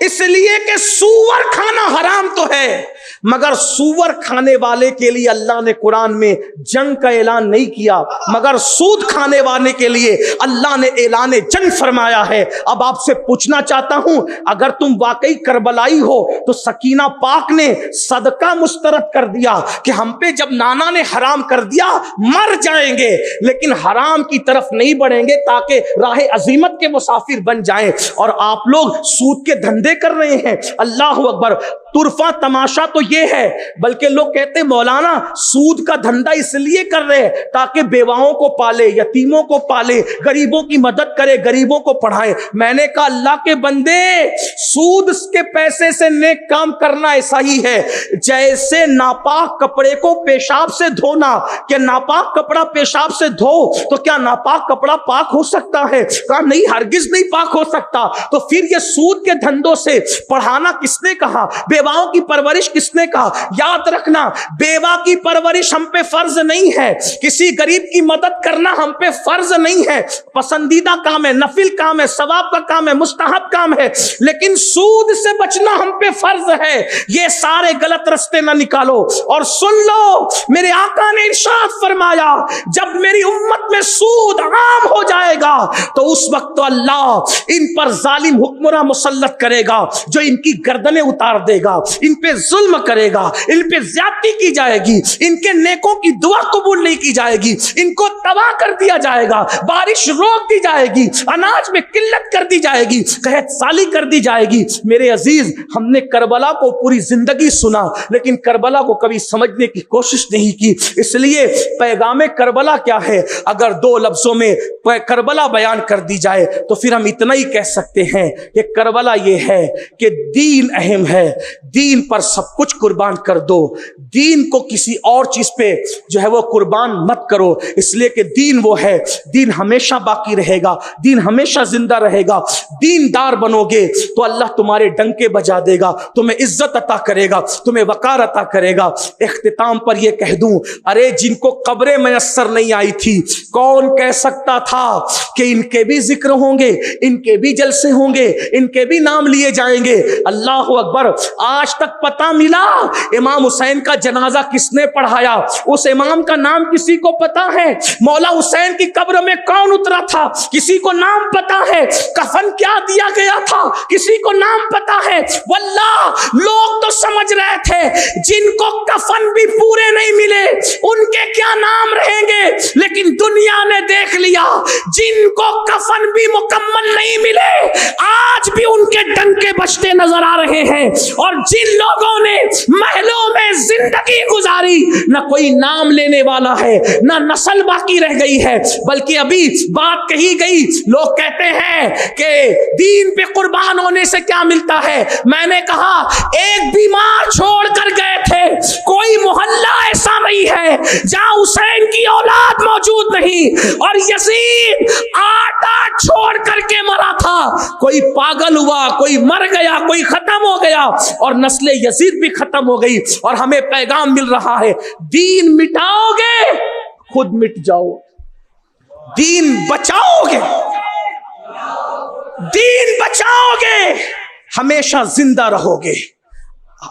اس لیے کہ سور کھانا حرام تو ہے، مگر سور کھانے والے کے لیے اللہ نے قرآن میں جنگ کا اعلان نہیں کیا، مگر سود کھانے والے کے لیے اللہ نے اعلان جنگ فرمایا ہے۔ اب آپ سے پوچھنا چاہتا ہوں، اگر تم واقعی کربلائی ہو تو سکینہ پاک نے صدقہ مسترد کر دیا کہ ہم پہ جب نانا نے حرام کر دیا مر جائیں گے، لیکن حرام کی طرف نہیں بڑھیں گے تاکہ راہ عزیمت کے مسافر بن جائیں۔ اور آپ لوگ سود کے دھندے کر رہے ہیں، اللہ اکبر۔ طرفہ تماشا تو یہ ہے، بلکہ لوگ کہتے ہیں مولانا سود کا دھندا اس لیے کر رہے ہیں تاکہ بیواؤں کو پالے، یتیموں کو پالے، غریبوں کی مدد کرے، غریبوں کو پڑھائے۔ میں نے کہا اللہ کے بندے، سود کے پیسے سے نیک کام کرنا ایسا ہی ہے جیسے ناپاک کپڑے کو پیشاب سے دھونا، کہ ناپاک کپڑا پیشاب سے دھو تو کیا ناپاک کپڑا پاک ہو سکتا ہے؟ کہا نہیں، ہرگز نہیں پاک ہو سکتا۔ تو پھر یہ سود کے دھندوں سے پڑھانا کس نے کہا؟ بیواؤں کی پرورش کس نے کہا؟ یاد رکھنا، بیوہ کی پرورش ہم پہ فرض نہیں ہے، کسی غریب کی مدد کرنا ہم پہ فرض نہیں ہے، پسندیدہ کام ہے، نفل کام ہے، ثواب کا کام ہے، مستحب کام ہے، لیکن سود سے بچنا ہم پہ فرض ہے۔ یہ سارے غلط رستے نہ نکالو اور سن لو، میرے آقا نے ارشاد فرمایا جب میری امت میں سود عام ہو جائے گا تو اس وقت تو اللہ ان پر ظالم حکمراں مسلط کرے گا جو ان کی گردنیں اتار دے گا، ان پہ ظلم کرے گا، ان پہ زیادتی کی جائے گی، ان کے نیکوں کی دعا قبول نہیں کی جائے گی، ان کو تباہ کر دیا جائے گا، بارش روک دی جائے گی، اناج میں قلت کر دی جائے گی، قحط سالی کر دی جائے گی۔ میرے عزیز، ہم نے کربلا کو پوری زندگی سنا لیکن کربلا کو کبھی سمجھنے کی کوشش نہیں کی۔ اس لیے پیغام کربلا کیا ہے؟ اگر 2 لفظوں میں کربلا بیان کر دی جائے تو پھر ہم اتنا ہی کہہ سکتے ہیں کہ کربلا یہ ہے کہ دین اہم ہے، دین پر سب کچھ قربان کر دو، دین کو کسی اور چیز پہ جو ہے وہ قربان مت کرو، اس لیے کہ دین وہ ہے، دین ہمیشہ باقی رہے گا، دین ہمیشہ زندہ رہے گا۔ دین دار بنو گے تو اللہ تمہارے ڈنکے بجا دے گا، تمہیں عزت عطا کرے گا، تمہیں وقار عطا کرے گا۔ اختتام پر یہ کہہ دوں، ارے جن کو قبریں میسر نہیں آئی تھی، کون کہہ سکتا تھا کہ ان کے بھی ذکر ہوں گے، ان کے بھی جلسے ہوں گے، ان کے بھی نام لیے جائیں گے؟ اللہ اکبر۔ آج تک پتہ ملا امام حسین کا جنازہ کس نے پڑھایا؟ اس امام کا نام کسی کو پتا ہے؟ مولا حسین کی قبر میں کون اترا تھا کسی کو نام پتا ہے؟ کفن کیا دیا گیا تھا کسی کو نام پتا ہے؟ واللہ لوگ تو سمجھ رہے تھے جن کو کفن بھی پورے نہیں ملے ان کے کیا نام رہیں گے، لیکن دنیا نے دیکھ لیا جن کو کفن بھی مکمل نہیں ملے آج بھی ان کے ڈنکے بجتے نظر آ رہے ہیں، اور جن لوگوں نے محلوں میں زندگی گزاری نہ کوئی نام لینے والا ہے نہ نسل باقی رہ گئی ہے، بلکہ ابھی بات کہی گئی لوگ کہتے ہیں کہ دین پہ قربان ہونے سے کیا ملتا ہے؟ میں نے کہا ایک بیمار چھوڑ کر گئے تھے، کوئی محلہ ایسا نہیں ہے جہاں حسین کی اولاد موجود نہیں، اور یزید آٹا چھوڑ کر کے مرا تھا، کوئی پاگل ہوا کوئی مر گیا کوئی ختم ہو گیا اور نسل یزید بھی ختم ہو گئی، اور ہمیں پیغام مل رہا ہے دین مٹاؤ گے خود مٹ جاؤ، دین بچاؤ گے دین بچاؤ گے ہمیشہ زندہ رہو گے۔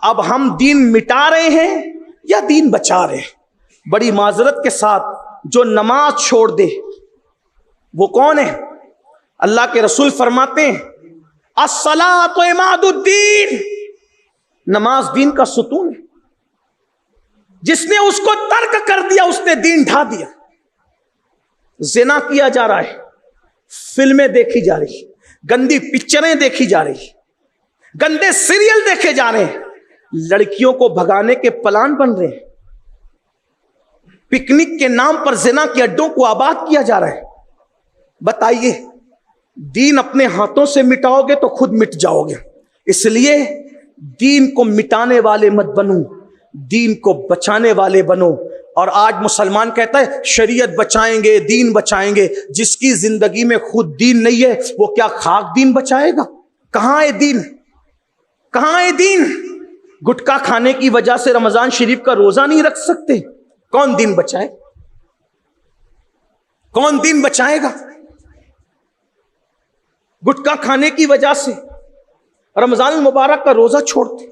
اب ہم دین مٹا رہے ہیں یا دین بچا رہے ہیں؟ بڑی معذرت کے ساتھ جو نماز چھوڑ دے وہ کون ہے؟ اللہ کے رسول فرماتے ہیں الصلاۃ عماد الدین، نماز دین کا ستون ہے، جس نے اس کو ترک کر دیا اس نے دین ڈھا دیا۔ زنا کیا جا رہا ہے، فلمیں دیکھی جا رہی، گندی پکچریں دیکھی جا رہی، گندے سیریل دیکھے جا رہے ہیں، لڑکیوں کو بھگانے کے پلان بن رہے ہیں، پکنک کے نام پر زنا کے اڈوں کو آباد کیا جا رہا ہے۔ بتائیے دین اپنے ہاتھوں سے مٹاؤ گے تو خود مٹ جاؤ گے، اس لیے دین کو مٹانے والے مت بنو، دین کو بچانے والے بنو۔ اور آج مسلمان کہتا ہے شریعت بچائیں گے دین بچائیں گے، جس کی زندگی میں خود دین نہیں ہے وہ کیا خاک دین بچائے گا؟ کہاں ہے دین؟ کہاں ہے دین؟ گٹکا کھانے کی وجہ سے رمضان شریف کا روزہ نہیں رکھ سکتے، کون دین بچائے؟ کون دین بچائے گا؟ گٹکا کھانے کی وجہ سے رمضان المبارک کا روزہ چھوڑتے،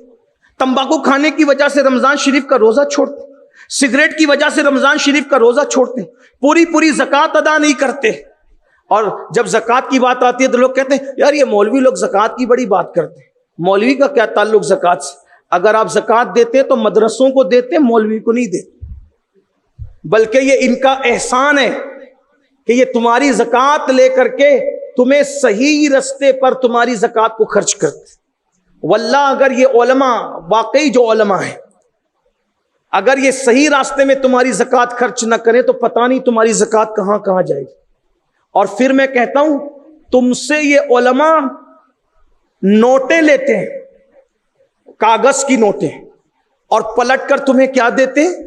تمباکو کھانے کی وجہ سے رمضان شریف کا روزہ چھوڑتے، سگریٹ کی وجہ سے رمضان شریف کا روزہ چھوڑتے، پوری زکوٰۃ ادا نہیں کرتے، اور جب زکوٰۃ کی بات آتی ہے تو لوگ کہتے ہیں یار یہ مولوی لوگ زکوٰۃ کی بڑی بات کرتے ہیں۔ مولوی کا کیا تعلق زکوٰۃ سے؟ اگر آپ زکوٰۃ دیتے تو مدرسوں کو دیتے، مولوی کو نہیں دیتے، بلکہ یہ ان کا احسان ہے کہ یہ تمہاری زکوٰۃ لے کر کے تمہیں صحیح رستے پر تمہاری زکوٰۃ کو خرچ کرتے۔ واللہ اگر یہ علماء واقعی جو علماء ہیں اگر یہ صحیح راستے میں تمہاری زکوٰۃ خرچ نہ کریں تو پتہ نہیں تمہاری زکوٰۃ کہاں کہاں جائے گی۔ اور پھر میں کہتا ہوں تم سے یہ علماء نوٹیں لیتے ہیں، کاغذ کی نوٹیں، اور پلٹ کر تمہیں کیا دیتے ہیں؟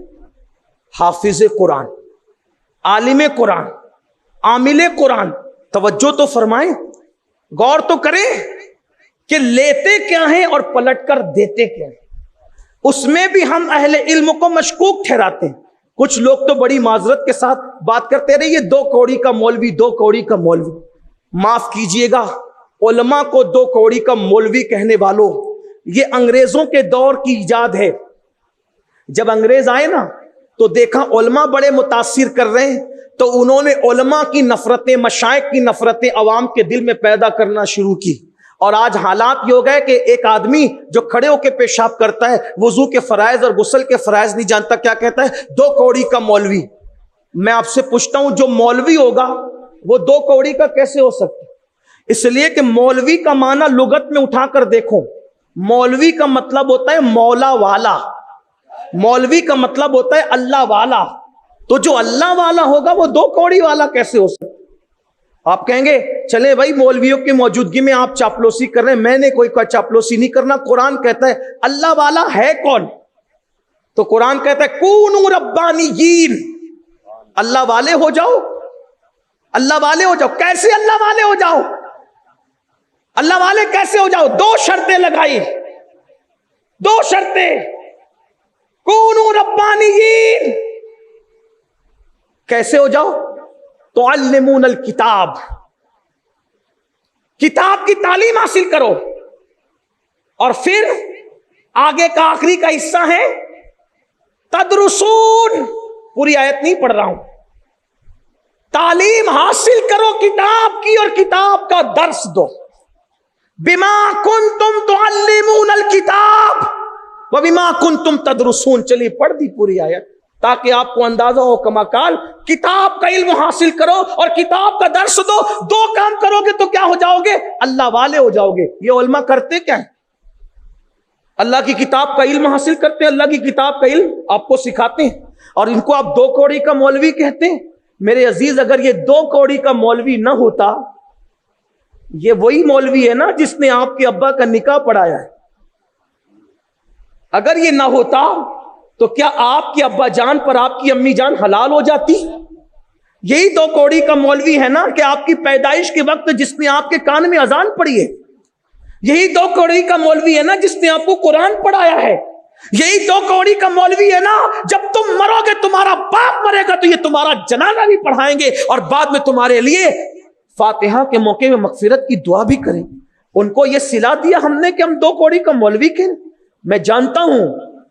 حافظ قرآن، عالم قرآن، عامل قرآن۔ توجہ تو فرمائیں، غور تو کریں کہ لیتے کیا ہیں اور پلٹ کر دیتے کیا ہیں۔ اس میں بھی ہم اہل علم کو مشکوک ٹھہراتے ہیں۔ کچھ لوگ تو بڑی معذرت کے ساتھ بات کرتے رہے یہ 2 کوڑی کا مولوی 2 کوڑی کا مولوی۔ معاف کیجئے گا، علماء کو 2 کوڑی کا مولوی کہنے والوں، یہ انگریزوں کے دور کی ایجاد ہے۔ جب انگریز آئے نا تو دیکھا علماء بڑے متاثر کر رہے ہیں تو انہوں نے علماء کی نفرتیں، مشائخ کی نفرتیں عوام کے دل میں پیدا کرنا شروع کی، اور آج حالات یہ ہو گئے کہ ایک آدمی جو کھڑے ہو کے پیشاب کرتا ہے، وضو کے فرائض اور غسل کے فرائض نہیں جانتا، کیا کہتا ہے 2 کوڑی کا مولوی۔ میں آپ سے پوچھتا ہوں جو مولوی ہوگا وہ 2 کوڑی کا کیسے ہو سکتا؟ اس لیے کہ مولوی کا معنی لغت میں اٹھا کر دیکھو، مولوی کا مطلب ہوتا ہے مولا والا، مولوی کا مطلب ہوتا ہے اللہ والا، تو جو اللہ والا ہوگا وہ 2 کوڑی والا کیسے ہو سکتا؟ آپ کہیں گے چلے بھائی مولویوں کی موجودگی میں آپ چاپلوسی کر رہے ہیں، میں نے کوئی چاپلوسی نہیں کرنا۔ قرآن کہتا ہے اللہ والا ہے کون؟ تو قرآن کہتا ہے کونوا ربانیین، اللہ والے ہو جاؤ، اللہ والے ہو جاؤ۔ کیسے اللہ والے ہو جاؤ؟ اللہ والے کیسے ہو جاؤ؟ 2 شرطیں لگائی، 2 شرطیں۔ کونوا ربانیین، کیسے ہو جاؤ؟ تعلمون الکتاب، کتاب کی تعلیم حاصل کرو، اور پھر آگے کا آخری کا حصہ ہے تدرسون، پوری آیت نہیں پڑھ رہا ہوں، تعلیم حاصل کرو کتاب کی اور کتاب کا درس دو. بما کنتم تعلمون الکتاب وبما کنتم تدرسون. چلیے پڑھ دی پوری آیت تاکہ آپ کو اندازہ ہو کما کال. کتاب کا علم حاصل کرو اور کتاب کا درس دو. دو کام کرو گے تو کیا ہو جاؤ گے؟ اللہ والے ہو جاؤ گے. یہ علماء کرتے کیا ہیں؟ اللہ کی کتاب کا علم حاصل کرتے ہیں، اللہ کی کتاب کا علم آپ کو سکھاتے ہیں، اور ان کو آپ 2 کوڑی کا مولوی کہتے ہیں. میرے عزیز، اگر یہ 2 کوڑی کا مولوی نہ ہوتا، یہ وہی مولوی ہے نا جس نے آپ کے ابا کا نکاح پڑھایا ہے. اگر یہ نہ ہوتا تو کیا آپ کے ابا جان پر آپ کی امی جان حلال ہو جاتی؟ یہی 2 کوڑی کا مولوی ہے نا کہ آپ کی پیدائش کے وقت جس نے آپ کے کان میں اذان پڑھی ہے. یہی 2 کوڑی کا مولوی ہے نا جس نے آپ کو قرآن پڑھایا ہے. یہی 2 کوڑی کا مولوی ہے نا جب تم مرو گے، تمہارا باپ مرے گا تو یہ تمہارا جنازہ بھی پڑھائیں گے اور بعد میں تمہارے لیے فاتحہ کے موقع میں مغفرت کی دعا بھی کریں. ان کو یہ صلہ دیا ہم نے کہ ہم 2 کوڑی کا مولوی کہیں. میں جانتا ہوں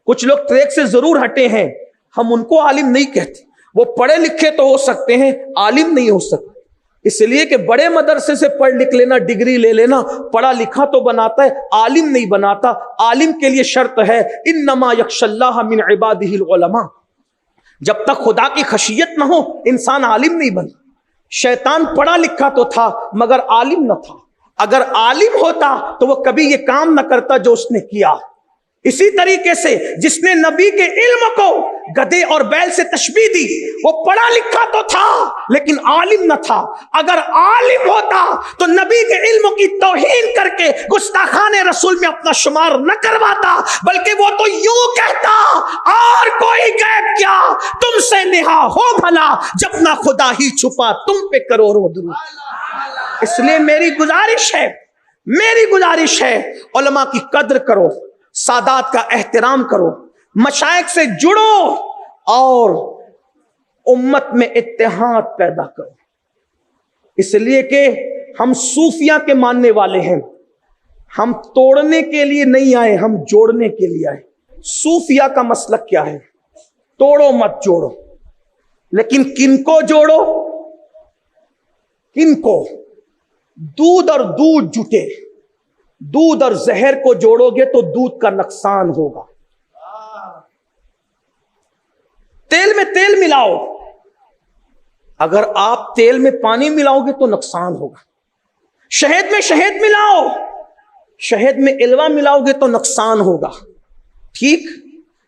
کچھ لوگ ٹریک سے ضرور ہٹے ہیں، ہم ان کو عالم نہیں کہتے. وہ پڑھے لکھے تو ہو سکتے ہیں، عالم نہیں ہو سکتے. اس لیے کہ بڑے مدرسے سے پڑھ لکھ لینا، ڈگری لے لینا پڑھا لکھا تو بناتا ہے، عالم نہیں بناتا. عالم کے لیے شرط ہے انما یخشی اللہ من عبادہ العلماء. جب تک خدا کی خشیت نہ ہو انسان عالم نہیں بنتا. شیطان پڑھا لکھا تو تھا مگر عالم نہ تھا. اگر عالم ہوتا تو وہ کبھی یہ کام نہ کرتا جو اس نے کیا. اسی طریقے سے جس نے نبی کے علم کو گدھے اور بیل سے تشبیہ دی، وہ پڑھا لکھا تو تھا لیکن عالم نہ تھا. اگر عالم ہوتا تو نبی کے علم کی توہین کر کے گستاخان رسول میں اپنا شمار نہ کرواتا، بلکہ وہ تو یوں کہتا اور کوئی غیب کیا تم سے نہا ہو بھلا، جب نہ خدا ہی چھپا تم پہ کروڑوں درود. اس لیے میری گزارش ہے علماء کی قدر کرو، سادات کا احترام کرو، مشائخ سے جڑو اور امت میں اتحاد پیدا کرو. اس لیے کہ ہم صوفیہ کے ماننے والے ہیں. ہم توڑنے کے لیے نہیں آئے، ہم جوڑنے کے لیے آئے. صوفیہ کا مسلک کیا ہے؟ توڑو مت جوڑو. لیکن کن کو جوڑو؟ کن کو؟ دودھ اور دودھ جٹے. دودھ اور زہر کو جوڑو گے تو دودھ کا نقصان ہوگا. تیل میں تیل ملاؤ، اگر آپ تیل میں پانی ملاؤ گے تو نقصان ہوگا. شہد میں شہد ملاؤ، شہد میں الوا ملاؤ گے تو نقصان ہوگا. ٹھیک؟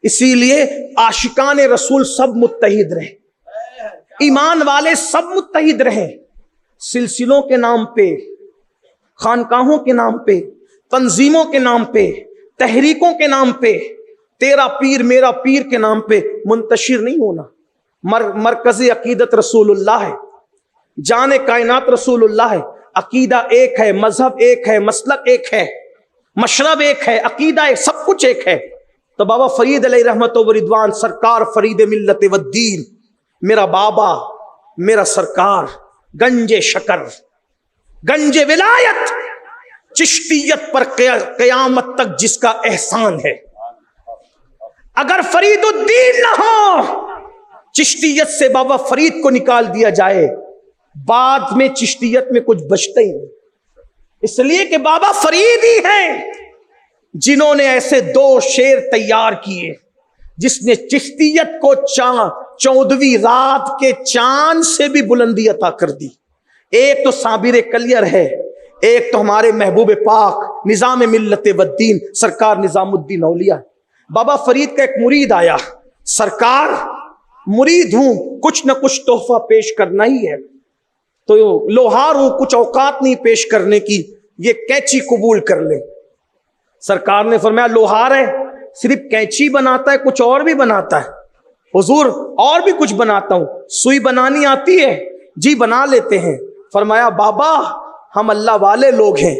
اسی لیے عاشقان رسول سب متحد رہے، ایمان والے سب متحد رہے. سلسلوں کے نام پہ، خانقاہوں کے نام پہ، تنظیموں کے نام پہ، تحریکوں کے نام پہ، تیرا پیر میرا پیر کے نام پہ منتشر نہیں ہونا. مرکزی عقیدت رسول اللہ ہے، جان کائنات رسول اللہ ہے. عقیدہ ایک ہے، مذہب ایک ہے، مسلک ایک ہے، مشرب ایک ہے، عقیدہ ایک، سب کچھ ایک ہے. تو بابا فرید علیہ رحمت و رضوان سرکار فرید ملت و الدین، میرا بابا، میرا سرکار، گنج شکر، گنج ولایت، چشتیت پر قیامت تک جس کا احسان ہے. اگر فرید الدین نہ ہو، چشتیت سے بابا فرید کو نکال دیا جائے، بعد میں چشتیت میں کچھ بچتا ہی نہیں. اس لیے کہ بابا فرید ہی ہیں جنہوں نے ایسے 2 شعر تیار کیے جس نے چشتیت کو 14ویں رات کے چاند سے بھی بلندی عطا کر دی. ایک تو صابر کلیر ہے، ایک تو ہمارے محبوب پاک نظام ملت و الدین سرکار نظام الدین اولیاء. بابا فرید کا ایک مرید آیا، سرکار مرید ہوں، کچھ نہ کچھ تحفہ پیش کرنا ہی ہے. تو لوہار ہوں، کچھ اوقات نہیں پیش کرنے کی، یہ کینچی قبول کر لے. سرکار نے فرمایا لوہار ہے، صرف کینچی بناتا ہے، کچھ اور بھی بناتا ہے؟ حضور اور بھی کچھ بناتا ہوں. سوئی بنانی آتی ہے؟ جی بنا لیتے ہیں. فرمایا بابا ہم اللہ والے لوگ ہیں،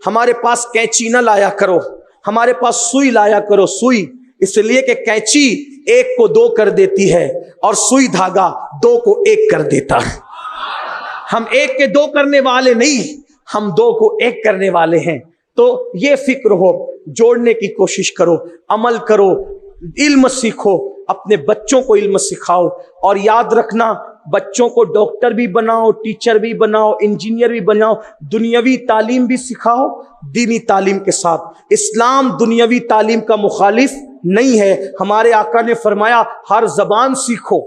ہمارے پاس کینچی نہ لایا کرو، ہمارے پاس سوئی لایا کرو. سوئی اس لیے کہ کینچی 1 کو 2 کر دیتی ہے اور سوئی دھاگا 2 کو 1 کر دیتا ہے. ہم 1 کے 2 کرنے والے نہیں، ہم 2 کو 1 کرنے والے ہیں. تو یہ فکر ہو، جوڑنے کی کوشش کرو، عمل کرو، علم سیکھو، اپنے بچوں کو علم سکھاؤ، اور یاد رکھنا بچوں کو ڈاکٹر بھی بناؤ، ٹیچر بھی بناؤ، انجینئر بھی بناؤ، دنیاوی تعلیم بھی سکھاؤ دینی تعلیم کے ساتھ۔ اسلام دنیاوی تعلیم کا مخالف نہیں ہے۔ ہمارے آقا نے فرمایا ہر زبان سیکھو،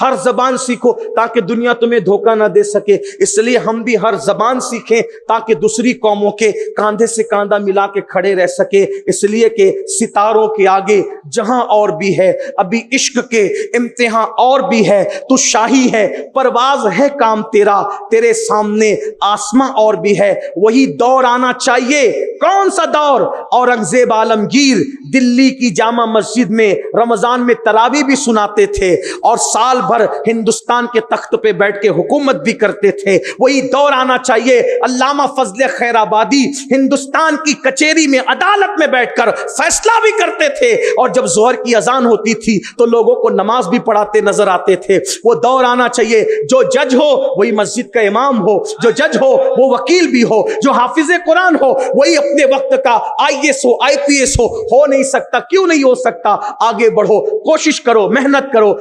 ہر زبان سیکھو تاکہ دنیا تمہیں دھوکہ نہ دے سکے۔ اس لیے ہم بھی ہر زبان سیکھیں تاکہ دوسری قوموں کے کاندھے سے کاندھا ملا کے کھڑے رہ سکے، اس لیے کہ ستاروں کے آگے جہاں اور بھی ہے، ابھی عشق کے امتحان اور بھی ہے، تو شاہی ہے، پرواز ہے کام تیرا، تیرے سامنے آسماں اور بھی ہے، وہی دور آنا چاہیے۔ کون سا دور؟ اورنگزیب عالمگیر دلی کی جامع مسجد میں رمضان میں تراویح بھی سناتے تھے اور سال بھر ہندوستان کے تخت پہ بیٹھ کے حکومت بھی کرتے تھے۔ وہی دور آنا چاہیے۔ علامہ فضل خیر آبادی ہندوستان کی کچہری میں عدالت میں بیٹھ کر فیصلہ بھی کرتے تھے، اور جب ظہر کی اذان ہوتی تھی تو لوگوں کو نماز بھی پڑھاتے نظر آتے تھے۔ وہ دور آنا چاہیے۔ جو جج ہو وہی مسجد کا امام ہو، جو جج ہو وہ وکیل بھی ہو، جو حافظ قرآن ہو وہی اپنے وقت کا IAS ہو، IPS ہو نہیں سکتا؟ کیوں نہیں ہو سکتا؟ آگے بڑھو، کوشش کرو، محنت کرو۔